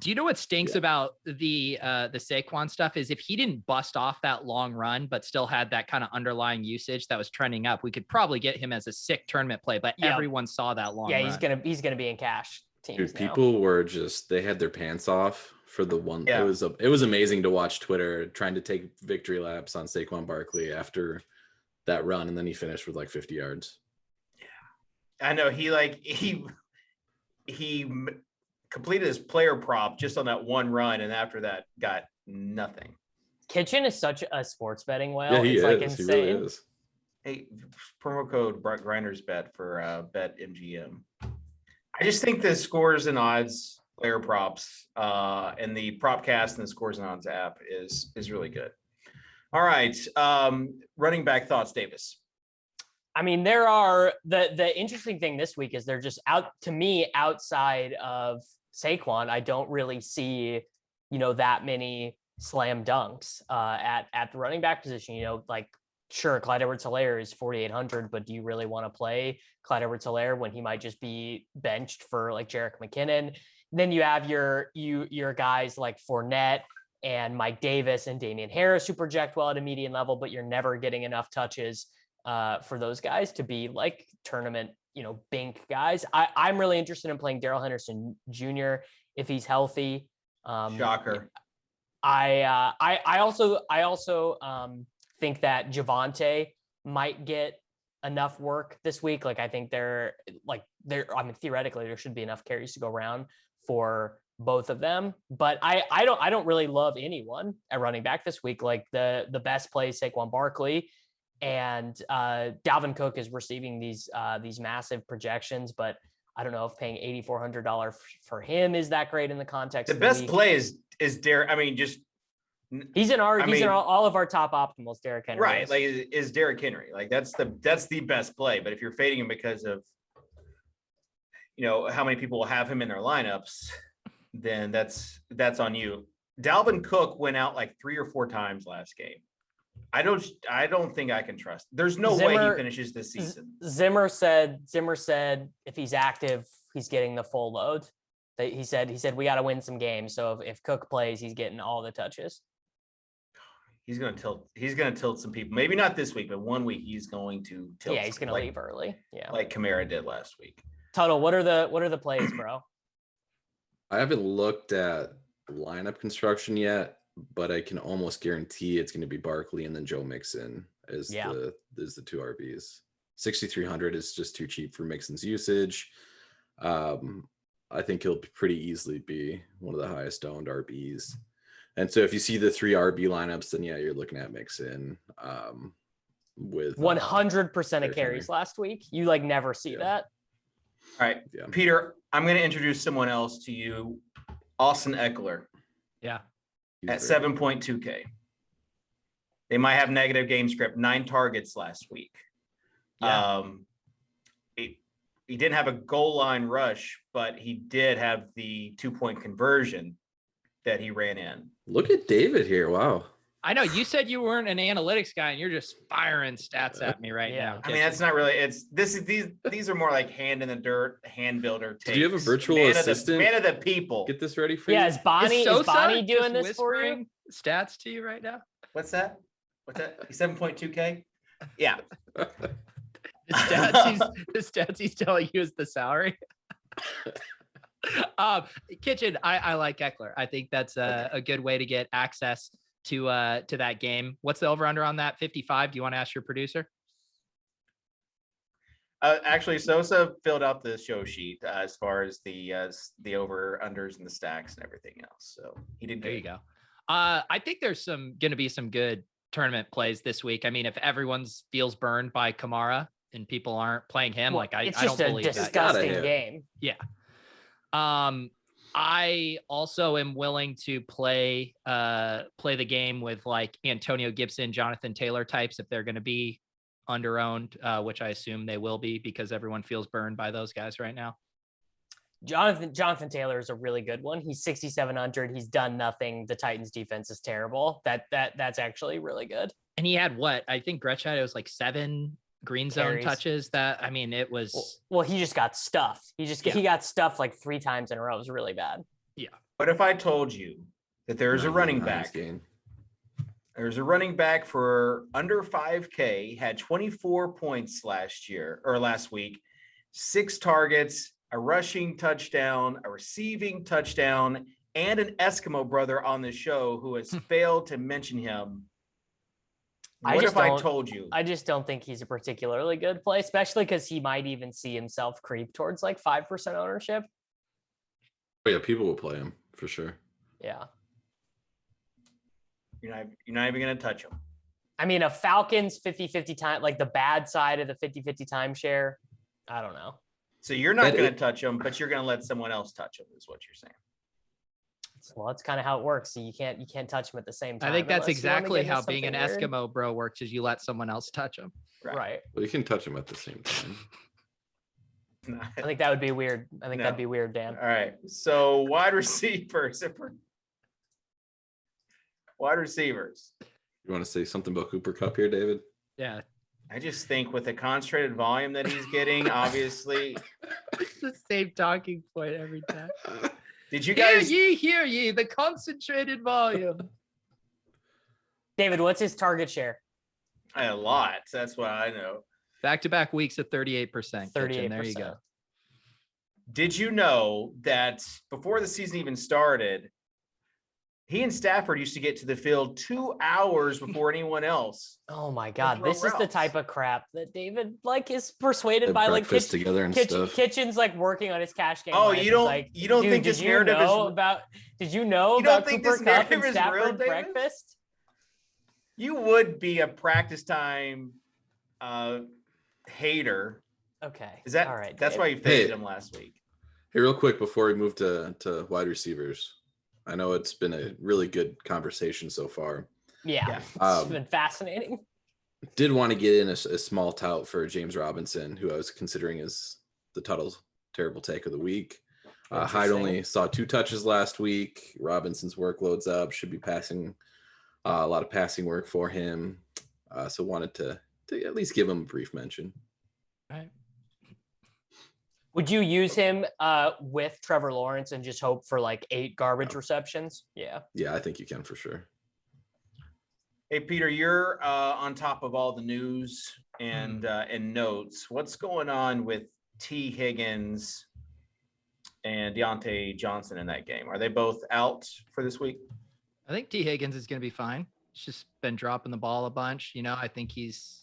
Do you know what stinks about the Saquon stuff is if he didn't bust off that long run, but still had that kind of underlying usage that was trending up, we could probably get him as a sick tournament play, but everyone saw that long run. He's gonna be in cash teams. Dude, people were they had their pants off for the one. Yeah. It was amazing to watch Twitter trying to take victory laps on Saquon Barkley after that run, and then he finished with like 50 yards. Yeah. I know he completed his player prop just on that one run, and after that got nothing. Kitchen is such a sports betting whale. Yeah, it's like insane. He really is. Hey, promo code GRINDERSBET for BetMGM. I just think the scores and odds, player props, and the Propcast and the Scores and Odds app is really good. All right, running back thoughts, Davis. I mean, there are the interesting thing this week is they're just outside of Saquon. I don't really see, that many slam dunks at the running back position. Sure, Clyde Edwards-Helaire is 4,800, but do you really want to play Clyde Edwards-Helaire when he might just be benched for like Jerick McKinnon? Then you have your guys like Fournette and Mike Davis and Damian Harris who project well at a median level, but you're never getting enough touches for those guys to be like tournament, bink guys. I'm really interested in playing Darrell Henderson Jr. if he's healthy. Shocker. I also think that Javonte might get enough work this week. Like, I think theoretically there should be enough carries to go around for both of them, but I don't really love anyone at running back this week. Like the best play is Saquon Barkley, and Dalvin Cook is receiving these massive projections, but I don't know if paying $8,400 for him is that great in the context. The best play is Derrick. I mean, he's in all of our top optimals. Derrick Henry, right? Like is Derrick Henry. Like that's the best play. But if you're fading him because of how many people will have him in their lineups, then that's on you. Dalvin Cook went out like 3 or 4 times last game. I don't think I can trust. There's no way he finishes this season. Zimmer said if he's active, he's getting the full load. He said we got to win some games. So if Cook plays, he's getting all the touches. He's going to tilt some people. Maybe not this week, but one week he's going to tilt. Yeah, he's going to leave early. Yeah, like Kamara did last week. Tuttle, what are the plays, bro? I haven't looked at lineup construction yet, but I can almost guarantee it's going to be Barkley and then Joe Mixon as the 2 RBs. 6,300 is just too cheap for Mixon's usage. I think he'll pretty easily be one of the highest owned RBs. And so if you see the 3 RB lineups, then you're looking at Mixon with 100% of carries last week. You like never see that. All right, Peter, I'm going to introduce someone else to you, Austin Eckler. Yeah. At 7.2K. They might have negative game script, 9 targets last week. Yeah. He didn't have a goal line rush, but he did have the 2-point conversion that he ran in. Look at David here. Wow. I know you said you weren't an analytics guy and you're just firing stats at me right now. I mean, that's not really, these are more like hand in the dirt, hand builder takes. Do you have a virtual assistant? Man of the people. Get this ready for you. Yeah, is Bonnie doing this for you? Stats to you right now? What's that? 7.2K? Yeah. The stats he's telling you is the salary. Kitchen, I like Eckler. I think that's a good way to get access to that game. What's the over under on that? 55. Do you want to ask your producer? Actually, Sosa filled out the show sheet as far as the over unders and the stacks and everything else. So he did good. There you go. I think there's going to be some good tournament plays this week. I mean, if everyone's feels burned by Kamara and people aren't playing him, I don't believe that. It's just a disgusting game. Yeah. I also am willing to play the game with like Antonio Gibson, Jonathan Taylor types if they're going to be under-owned, which I assume they will be because everyone feels burned by those guys right now. Jonathan Taylor is a really good one. He's 6,700. He's done nothing. The Titans defense is terrible. That's actually really good. And he had I think Gretsch had, it was like 7 green zone carries. Touches. That, I mean, it was, well, he just got stuffed. He got stuffed like 3 times in a row. It was really bad. Yeah. What if I told you that there's a running back? There's a running back for under 5K, had 24 points last week, 6 targets, a rushing touchdown, a receiving touchdown, and an Eskimo brother on the show who has failed to mention him. What if I told you? I just don't think he's a particularly good play, especially because he might even see himself creep towards like 5% ownership. Oh yeah, people will play him for sure. Yeah. You're not even going to touch him. I mean, a Falcons 50-50 time, like the bad side of the 50-50 timeshare. I don't know. So you're not going to touch him, but you're going to let someone else touch him is what you're saying. Well, that's kind of how it works. So you can't touch them at the same time. I think that's exactly how being an Eskimo bro works, is you let someone else touch them. Right. Well, you can touch them at the same time. I think that would be weird. That'd be weird, Dan. All right. So wide receivers. Wide receivers. You want to say something about Cooper Kupp here, David? Yeah. I just think with the concentrated volume that he's getting, obviously. It's the same talking point every time. Did you guys hear ye, the concentrated volume? David, what's his target share? A lot. That's what I know. Back-to-back weeks at 38%. 38%. There you go. Did you know that before the season even started, he and Stafford used to get to the field 2 hours before anyone else? Oh my God. This is the type of crap that David is persuaded by, like together and stuff. Kitchen's working on his cash game. Oh, you don't think this narrative is about Cooper Kupp and Stafford breakfast? You would be a practice time hater. Okay. Is that all right? That's why you faded him last week. Hey, real quick before we move to wide receivers. I know it's been a really good conversation so far. Yeah. It's been fascinating. Did want to get in a small tout for James Robinson, who I was considering as the Tuttle's terrible take of the week. Hyde only saw 2 touches last week. Robinson's workload's up. Should be passing a lot of passing work for him. So wanted to at least give him a brief mention. All right. Would you use him with Trevor Lawrence and just hope for 8 garbage receptions? Yeah. Yeah, I think you can for sure. Hey, Peter, you're on top of all the news and notes. What's going on with T. Higgins and Deontay Johnson in that game? Are they both out for this week? I think T. Higgins is going to be fine. He's just been dropping the ball a bunch. I think he's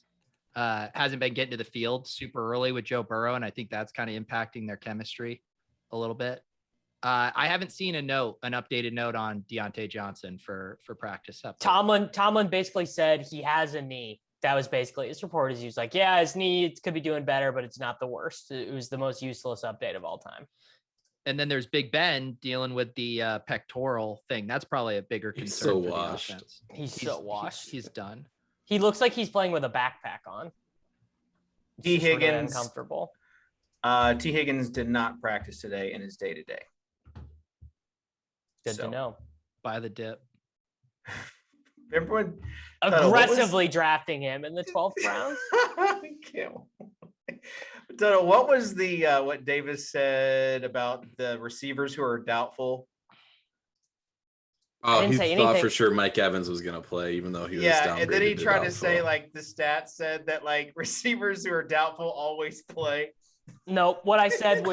hasn't been getting to the field super early with Joe Burrow, and I think that's kind of impacting their chemistry a little bit. I haven't seen an updated note on Deontay Johnson for practice. Tomlin basically said he has a knee. That was basically his report. He was like, yeah, his knee could be doing better, but it's not the worst. It was the most useless update of all time. And then there's Big Ben dealing with the pectoral thing. That's probably a bigger concern. He's so washed. He's so washed. He's done. He looks like he's playing with a backpack on. T. Higgins, really uncomfortable. T. Higgins did not practice today in his day-to-day. Good to know. Buy the dip. Remember when aggressively drafting him in the 12th round? Tuttle, what was the what Davis said about the receivers who are doubtful? Oh, he thought for sure Mike Evans was going to play, even though he was downgraded. And then he tried to say the stats said that receivers who are doubtful always play. No, what I said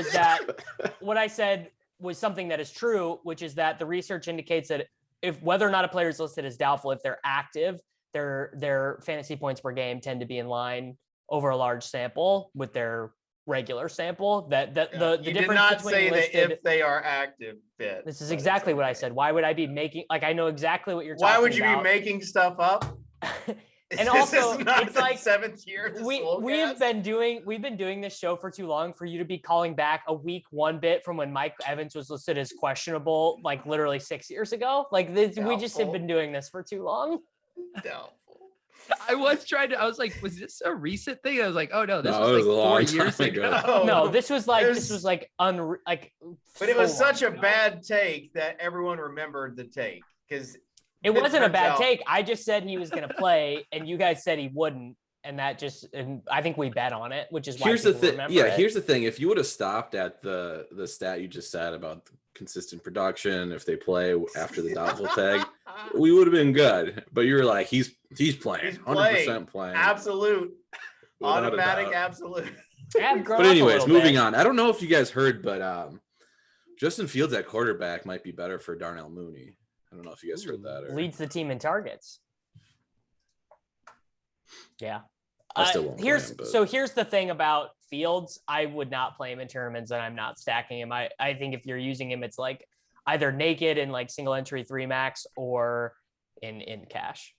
was something that is true, which is that the research indicates that if whether or not a player is listed as doubtful, if they're active, their fantasy points per game tend to be in line over a large sample with their regular sample. The difference did not between say listed, that if they are active. This is exactly what I said. Why would I be making I know exactly what you're talking about. Why would you be making stuff up? And also, it's like 7th year. We've been doing this show for too long for you to be calling back a week 1 bit from when Mike Evans was listed as questionable, literally 6 years ago. We just have been doing this for too long. Doubtful. I was was this a recent thing? I was like, oh no, this was 4 years ago. No, this was but it was such a bad take that everyone remembered the take because it wasn't a bad take. I just said he was going to play, and you guys said he wouldn't, and I think we bet on it, which is why here's the thing. Yeah, here's the thing. If you would have stopped at the stat you just said about consistent production, if they play after the doubtful tag, we would have been good. But you were like, he's playing, 100% playing, absolute, automatic, absolute. But anyways, moving on. I don't know if you guys heard, but Justin Fields at quarterback might be better for Darnell Mooney. I don't know if you guys heard that. Leads the team in targets. Yeah. I still won't here's the thing about Fields. I would not play him in tournaments, and I'm not stacking him. I think if you're using him, it's either naked in single entry 3 max or in cash.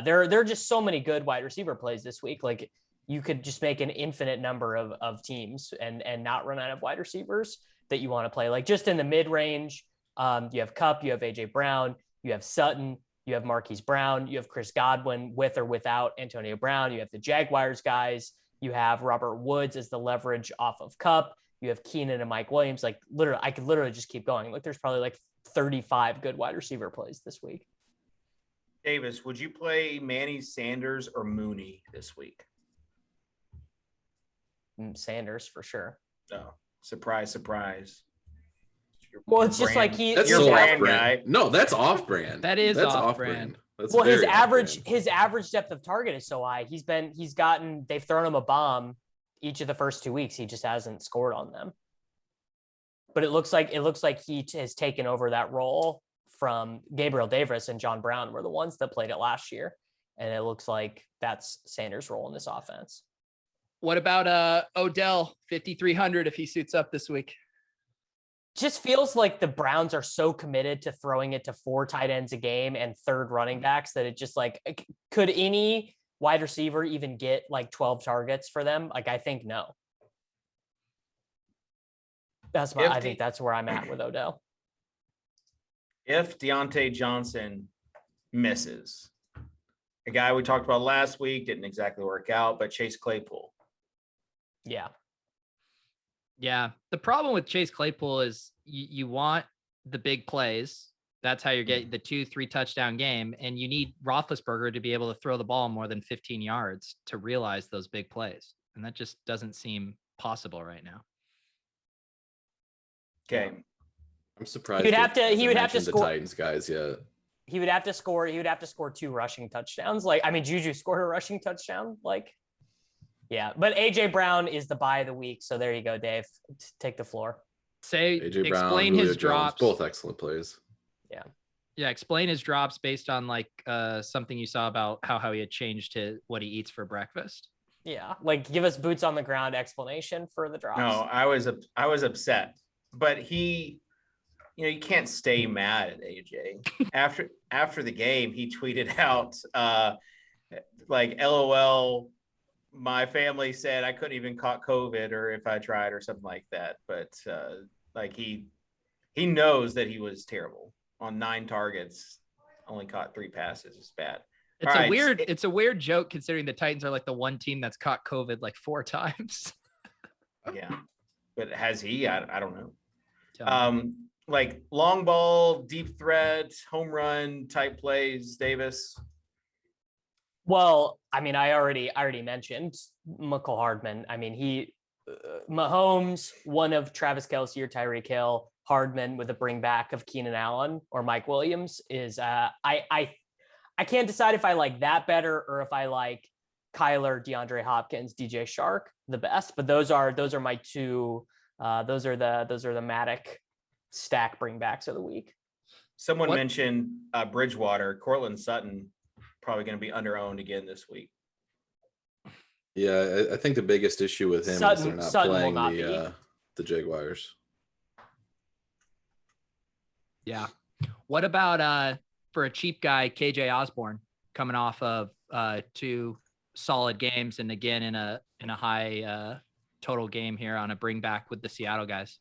There are just so many good wide receiver plays this week. You could just make an infinite number of teams and not run out of wide receivers that you want to play. Just in the mid range, You have Kupp, you have AJ Brown, you have Sutton, you have Marquise Brown, you have Chris Godwin with or without Antonio Brown. You have the Jaguars guys. You have Robert Woods as the leverage off of Kupp. You have Keenan and Mike Williams. Like literally, I could literally just keep going. Like there's probably like 35 good wide receiver plays this week. Davis, would you play Manny Sanders or Mooney this week? Sanders for sure. No, surprise. Well, it's just like that's your so brand guy. No, that's off brand. That's off brand. Well, his average depth of target is so high. They've thrown him a bomb each of the first 2 weeks. He just hasn't scored on them. But it looks like he has taken over that role from Gabriel Davis, and John Brown were the ones that played it last year. And it looks like that's Sanders' role in this offense. What about Odell 5,300 if he suits up this week? Just feels like the Browns are so committed to throwing it to 4 tight ends a game and 3rd running backs that it just like, could any wide receiver even get like 12 targets for them? Like, I think no. I think that's where I'm at with Odell. If Deontay Johnson misses, a guy we talked about last week didn't exactly work out, but Chase Claypool. Yeah. Yeah. The problem with Chase Claypool is you want the big plays. That's how you're getting the 2-3 touchdown game. And you need Roethlisberger to be able to throw the ball more than 15 yards to realize those big plays. And that just doesn't seem possible right now. Okay. I'm surprised. He would have to score the Titans guys yet. He would have to score 2 rushing touchdowns. Like, I mean, Juju scored a rushing touchdown. Like, yeah, but AJ Brown is the buy of the week. So there you go, Dave. Take the floor. AJ Brown, explain Julio his drops. Jones, both excellent plays. Yeah. Explain his drops based on like something you saw about how he had changed what he eats for breakfast. Yeah. Like give us boots on the ground explanation for the drops. No, I was upset, but you can't stay mad at AJ. After the game, he tweeted out like, LOL, my family said I couldn't even caught COVID or if I tried or something like that. But like he knows that he was terrible on 9 targets, only caught 3 passes. It's bad. It's a weird joke considering the Titans are like the one team that's caught COVID like 4 times. Yeah. But has he? I don't know. Like long ball, deep threat, home run type plays, Davis. Well, I mean, I already mentioned Mecole Hardman. I mean, Mahomes, one of Travis Kelce or Tyreek Hill, Hardman with a bring back of Keenan Allen or Mike Williams is I can't decide if I like that better or if I like Kyler, DeAndre Hopkins, DJ Shark the best. But those are my 2. Those are the Mattek stack bringbacks of the week. Someone mentioned Bridgewater, Cortland Sutton. Probably going to be under-owned again this week. Yeah, I think the biggest issue with him is they're not playing the Jaguars. Yeah. What about for a cheap guy, KJ Osborne, coming off of 2 solid games and again in a high total game here on a bring back with the Seattle guys?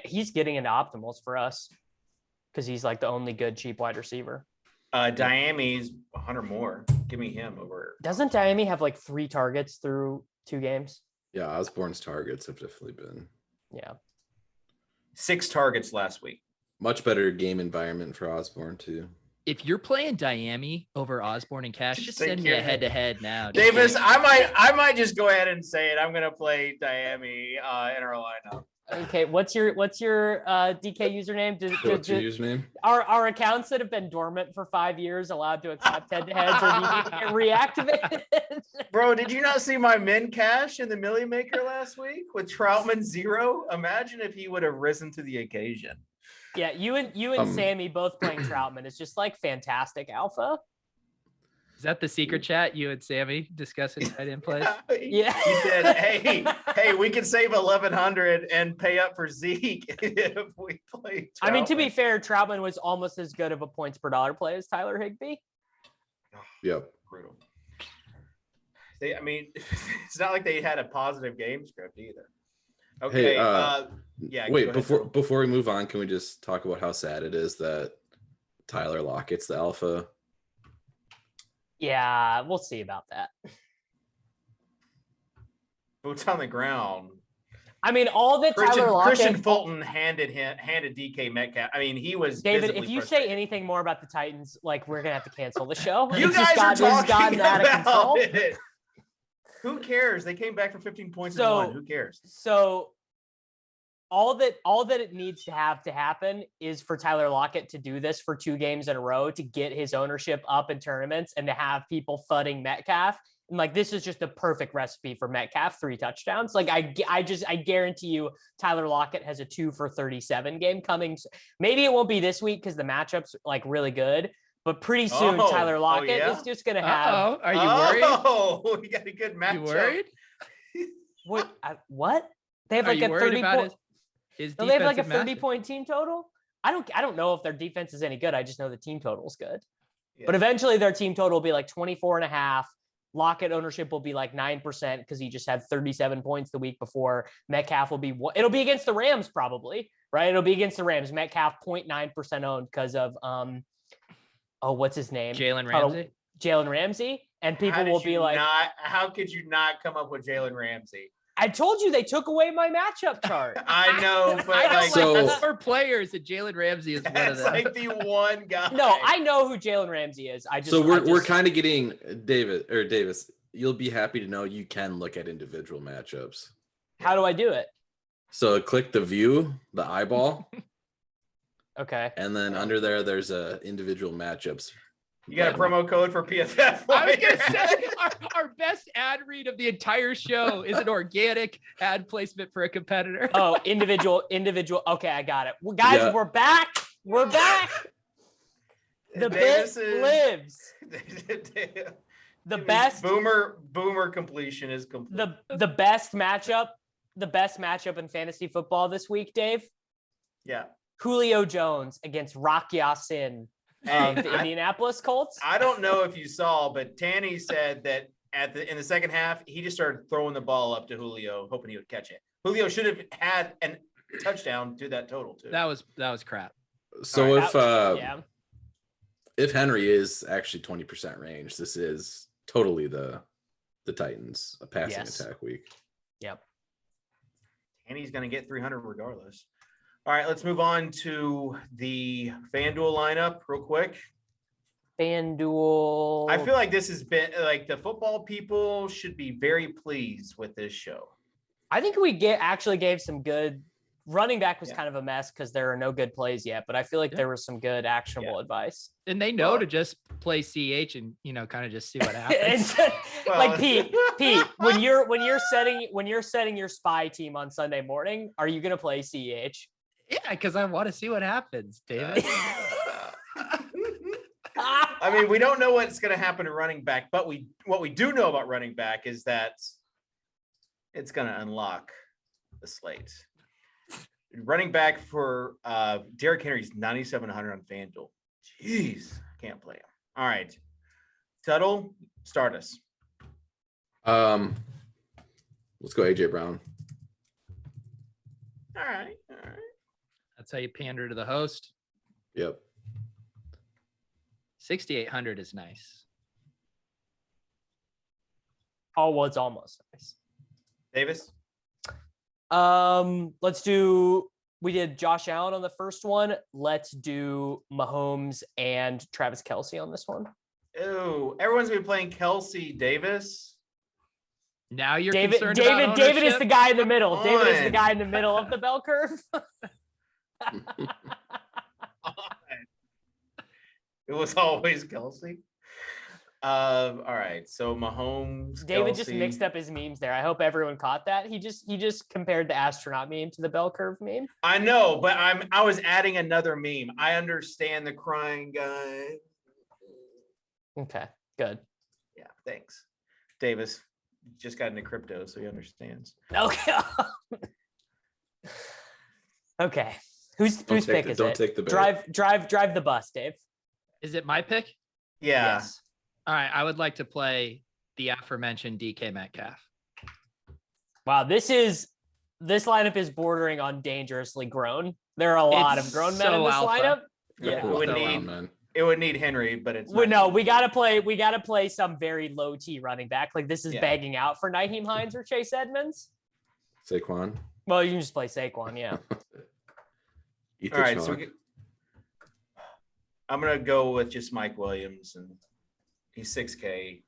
He's getting into optimals for us because he's like the only good cheap wide receiver. Diami's 100 more. Give me him over. Doesn't Diami have like 3 targets through 2 games? Yeah, Osborne's targets have definitely been. Yeah. 6 targets last week. Much better game environment for Osborne too. If you're playing Diami over Osborne and Cash, just send me a head-to-head now. Davis, I might just go ahead and say it. I'm gonna play Diami in our lineup. Okay, what's your DK username? Username? Are accounts that have been dormant for 5 years allowed to accept head-to-heads, or do you need to get reactivated? Bro, did you not see my min cash in the Millie Maker last week with Troutman 0? Imagine if he would have risen to the occasion. Yeah, you and Sammy both playing Troutman. It's just like fantastic alpha. Is that the secret chat? You and Sammy discussing tight end plays? Yeah. He said, hey, we can save 1,100 and pay up for Zeke if we play Troutman. I mean, to be fair, Troutman was almost as good of a points per dollar play as Tyler Higbee. Yep. Brutal. It's not like they had a positive game script either. Okay. Hey, yeah. Wait, before we move on, can we just talk about how sad it is that Tyler Lockett's the alpha? Yeah, we'll see about that. Boots on the ground. I mean, all that Tyler Lockett... Christian Fulton handed DK Metcalf. I mean, he was David, if you say anything more about the Titans, like, we're going to have to cancel the show. You guys are talking about it. Who cares? They came back for 15 points and won. Who cares? So all that it needs to happen is for Tyler Lockett to do this for 2 games in a row to get his ownership up in tournaments and to have people fudding Metcalf. And like, this is just a perfect recipe for Metcalf, 3 touchdowns. Like I guarantee you Tyler Lockett has a 2 for 37 game coming. Maybe it won't be this week because the matchup's like really good, but pretty soon Tyler Lockett is just going to have. Are you worried? Oh, we got a good matchup. You worried? Wait, what? They have like a 30 point. They have like a 30-point team total. I don't know if their defense is any good. I just know the team total is good. Yeah. But eventually their team total will be like 24.5. Lockett ownership will be like 9% because he just had 37 points the week before. Metcalf will be, it'll be against the Rams probably, right? It'll be against the Rams. Metcalf 0.9% owned because of, what's his name? Jalen Ramsey. And people will be like, how could you not come up with Jalen Ramsey? I told you they took away my matchup chart. I know, but I don't like 4 players, and Jalen Ramsey is one of them. Like the one guy. No, I know who Jalen Ramsey is. We're kind of getting Davis. You'll be happy to know you can look at individual matchups. How do I do it? So click the view, the eyeball. Okay. And then under there's a individual matchups. You got a promo code for PFF? I was going to say, our best ad read of the entire show is an organic ad placement for a competitor. Oh, individual. Okay, I got it. Well, guys, We're back. The bit lives. The best boomer completion is complete. The best matchup in fantasy football this week, Dave. Yeah. Julio Jones against Rock Ya-Sin of the Indianapolis Colts. I don't know if you saw, but Tanny said that in the second half, he just started throwing the ball up to Julio, hoping he would catch it. Julio should have had a touchdown to that total too. That was crap. So if Henry is actually 20% range, this is totally the Titans a passing attack week. Yep. Tanny's going to get 300 regardless. All right, let's move on to the FanDuel lineup real quick. FanDuel. I feel like this has been like the football people should be very pleased with this show. I think we actually gave some good. Running back was kind of a mess because there are no good plays yet, but I feel like there was some good actionable advice. And they know to just play CH and kind of just see what happens. Like Pete, when you're setting your spy team on Sunday morning, are you gonna play CH? Yeah, because I want to see what happens, David. I mean, we don't know what's going to happen to running back, but what we do know about running back is that it's going to unlock the slate. Running back for Derrick Henry's 9,700 on FanDuel. Jeez, I can't play him. All right, Tuttle, start us. Let's go AJ Brown. All right. That's how you pander to the host. Yep. 6,800 is nice. Oh, well, it's almost nice. Davis? We did Josh Allen on the first one. Let's do Mahomes and Travis Kelce on this one. Ew, everyone's been playing Kelce, Davis. Now you're concerned about ownership? David is the guy in the middle. David is the guy in the middle of the bell curve. It was always Kelce. All right, so Mahomes. David Kelce. Just mixed up his memes there. I hope everyone caught that. He just compared the astronaut meme to the bell curve meme. I know, but I was adding another meme. I understand the crying guy. Okay, good. Yeah, thanks, Davis. Just got into crypto, so he understands. Okay. Okay. Whose pick is it? Don't take the bait. Drive the bus, Dave. Is it my pick? Yeah. Yes. All right. I would like to play the aforementioned DK Metcalf. Wow, this is This lineup is bordering on dangerously grown. There are a lot of grown men in this lineup. Yeah, it would need Henry, but it's we gotta play some very low T running back. Like this is begging out for Nyheim Hines or Chase Edmonds. Saquon. Well, you can just play Saquon, yeah. All right, so I'm gonna go with just Mike Williams, and he's $6K.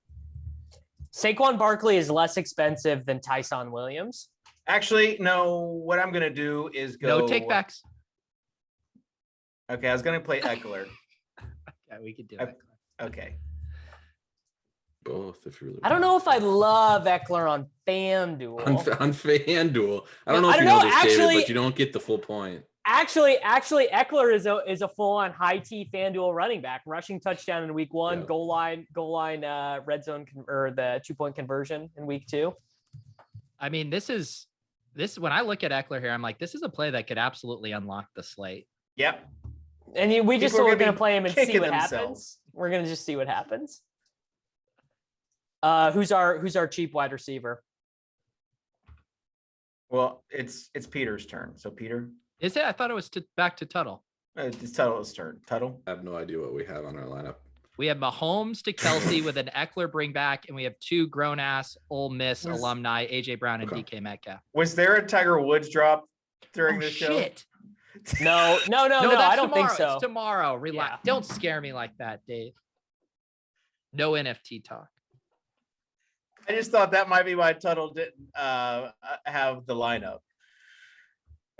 Saquon Barkley is less expensive than Tyson Williams. Actually, no. What I'm gonna do is go. No takebacks. Okay, I was gonna play Eckler. Yeah, we could do it. Okay. Both, if you're really. I don't know if I love Eckler on FanDuel. On FanDuel, I don't know if you know this, David, but you don't get the full point. Actually, Eckler is a full-on high T FanDuel running back, rushing touchdown in week 1, goal line, red zone or the 2-point conversion in week 2. I mean, this when I look at Eckler here, I'm like, this is a play that could absolutely unlock the slate. Yep. And we're going to play him and see what happens. We're going to just see what happens. Who's our cheap wide receiver? Well, it's Peter's turn. So Peter. Is it? I thought it was back to Tuttle. It's Tuttle's turn. Tuttle. I have no idea what we have on our lineup. We have Mahomes to Kelsey with an Eckler bring back, and we have 2 grown-ass Ole Miss alumni, A.J. Brown and DK Metcalf. Was there a Tiger Woods drop during the show? Shit. No, I don't think so. It's tomorrow. Relax. Yeah. Don't scare me like that, Dave. No NFT talk. I just thought that might be why Tuttle didn't have the lineup.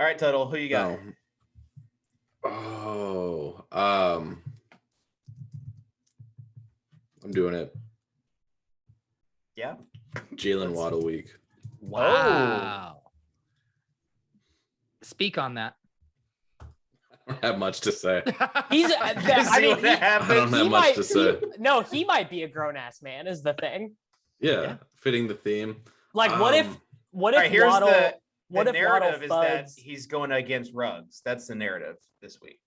All right, Tuttle, who you got? I'm doing it. Yeah. Jalen Waddle week. Wow. Speak on that. I don't have much to say. He might be a grown ass man is the thing. Yeah. Fitting the theme. Like what if Waddle, the narrative is that he's going against Ruggs. That's the narrative this week.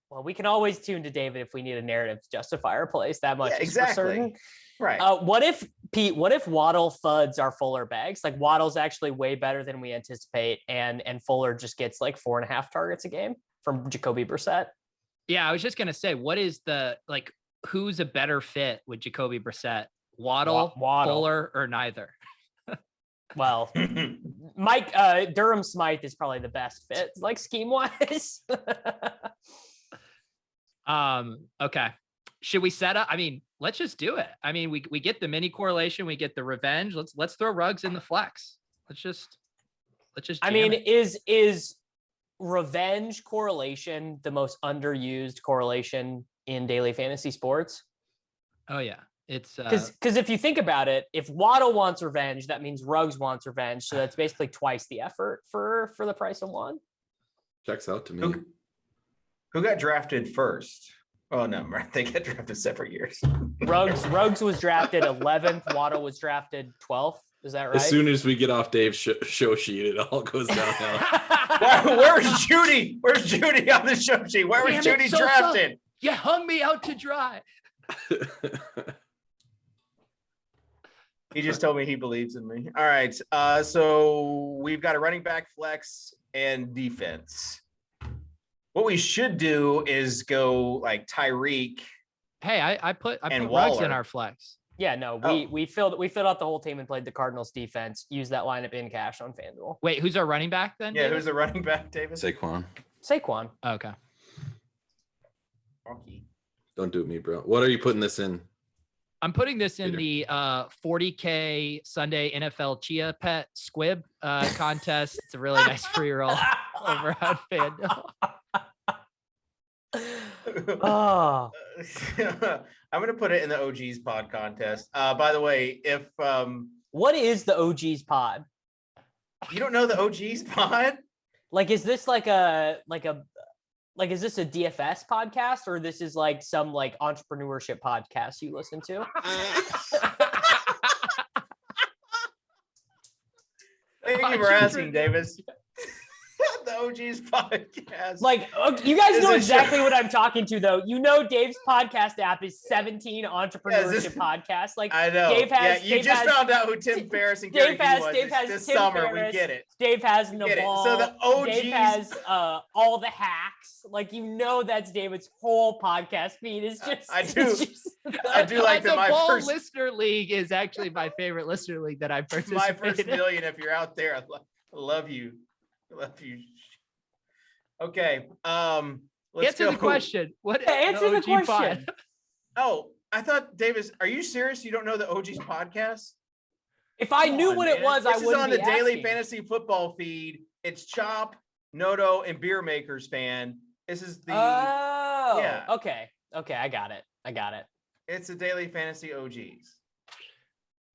Well, we can always tune to David if we need a narrative to justify our place. That much is for certain. Right. What if Waddle Fuds are Fuller bags? Like Waddle's actually way better than we anticipate, and Fuller just gets like 4.5 targets a game from Jacoby Brissett. Yeah, I was just gonna say, who's a better fit with Jacoby Brissett? Waddle, Fuller, or neither? Well, Mike Durham Smythe is probably the best fit, like scheme wise. Okay. Should we set up? I mean, let's just do it. I mean, we get the mini correlation, we get the revenge. Let's throw Ruggs in the flex. Let's just. I mean, is revenge correlation the most underused correlation in daily fantasy sports? Oh yeah, it's because if you think about it, if Waddle wants revenge, that means Ruggs wants revenge. So that's basically twice the effort for the price of one. Checks out to me. Who got drafted first? Oh no, they get drafted separate years. Ruggs was drafted 11th. Waddle was drafted 12th. Is that right? As soon as we get off Dave's show sheet, it all goes downhill. Where's Judy? Where's Judy on the show sheet? Where was Judy drafted? You hung me out to dry. He just told me he believes in me. All right. So we've got a running back, flex, and defense. What we should do is go like Tyreek. Hey, I put Waller. Ruggs in our flex. Yeah, no, we filled out the whole team and played the Cardinals defense. Use that lineup in cash on FanDuel. Wait, who's our running back then? Yeah, David? who's the running back, David? Saquon. Oh, okay. Don't do it me, bro. What are you putting this in? I'm putting this in the 40K Sunday NFL Chia Pet Squib contest. It's a really nice free roll over on FanDuel. Oh. I'm gonna put it in the OG's pod contest. By the way, if what is the OG's pod? You don't know the OG's pod? Like, is this is this a DFS podcast, or this is like some like entrepreneurship podcast you listen to? Thank you for asking, Davis. the OG's podcast. Like, you guys know exactly what I'm talking to, though. You know, Dave's podcast app is 17 entrepreneurship podcasts. Like, I know. Dave has. You just found out who Tim Ferriss and Gary Vee was. Dave has this summer. Ferriss, we get it. Dave has Naval. So the OGs. Dave has all the hacks. Like, you know, that's David's whole podcast feed. Is just. I do like that. My first listener league is actually my favorite listener league that I participated in. My first million. If you're out there, I love you. Okay. Let's answer the question. Answer the question. Oh, I thought, Davis, are you serious? You don't know the OG's podcast? If I knew what it was, I wouldn't. This is on the daily fantasy football feed. It's Chop, Noto, and Beer Makers Fan. This is the. Oh. Yeah. Okay. I got it. It's a daily fantasy OGs.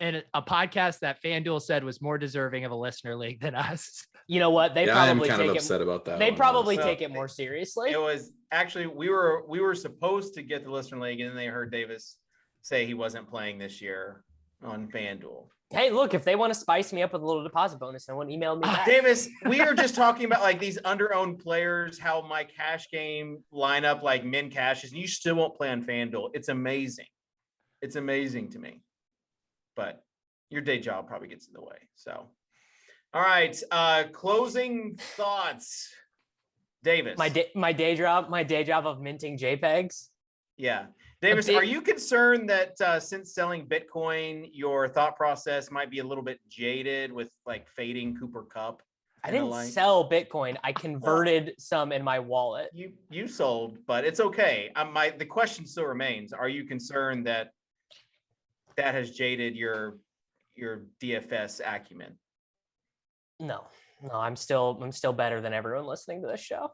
And a podcast that FanDuel said was more deserving of a listener league than us. You know what? They probably I'm kind of upset about that. They probably take it more seriously. It was actually we were supposed to get the listener league, and then they heard Davis say he wasn't playing this year on FanDuel. Hey, look, if they want to spice me up with a little deposit bonus, no one emailed me back. Davis, we are just talking about like these under-owned players, how my cash game lineup like min cashes, and you still won't play on FanDuel. It's amazing. It's amazing to me. But your day job probably gets in the way. So, all right. Closing thoughts, Davis. My day job of minting JPEGs. Yeah. Davis, are you concerned that since selling Bitcoin, your thought process might be a little bit jaded with like fading Cooper Cup? I didn't sell Bitcoin. I converted some in my wallet. You sold, but it's okay. The question still remains. Are you concerned that has jaded your DFS acumen? No, I'm still better than everyone listening to this show.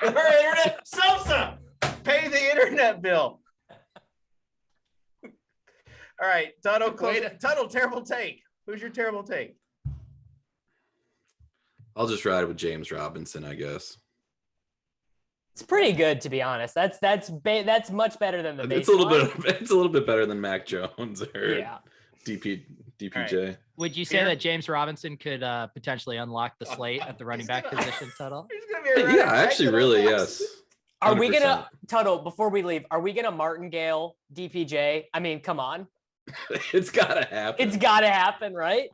Internet salsa, pay the internet bill. All right, Tuttle, terrible take. Who's your terrible take? I'll just ride with James Robinson, I guess. It's pretty good, to be honest. That's much better than the baseline. It's a little bit better than Mac Jones or DPJ. Right. Would you say that James Robinson could potentially unlock the slate at the running back position, Tuttle? Yes. 100%. Are we gonna, Tuttle, before we leave, are we gonna martingale DPJ? I mean, come on. It's gotta happen, right?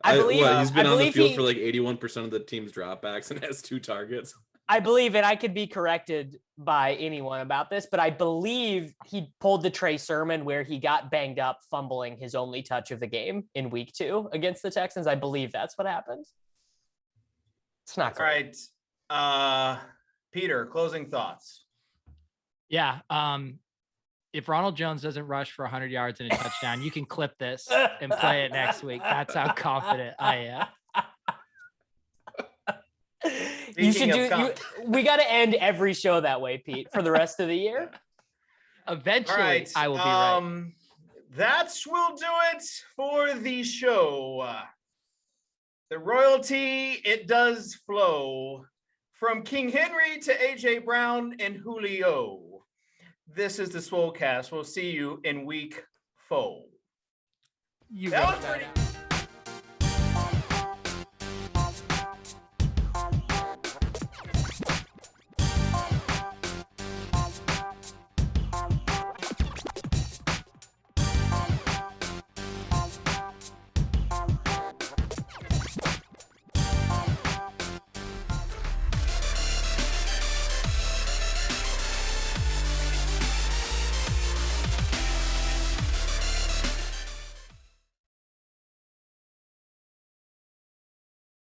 He's been on the field for like 81% of the team's dropbacks and has 2 targets. I believe, and I could be corrected by anyone about this, but I believe he pulled the Trey Sermon where he got banged up, fumbling his only touch of the game in week 2 against the Texans. I believe that's what happened. It's not great. All right. Peter, closing thoughts. Yeah. If Ronald Jones doesn't rush for 100 yards and a touchdown, you can clip this and play it next week. That's how confident I am. We got to end every show that way, Pete, for the rest of the year. Eventually, I will be right. That will do it for the show. The royalty, it does flow from King Henry to AJ Brown and Julio. This is the Swolecast. We'll see you in week 4. That was pretty.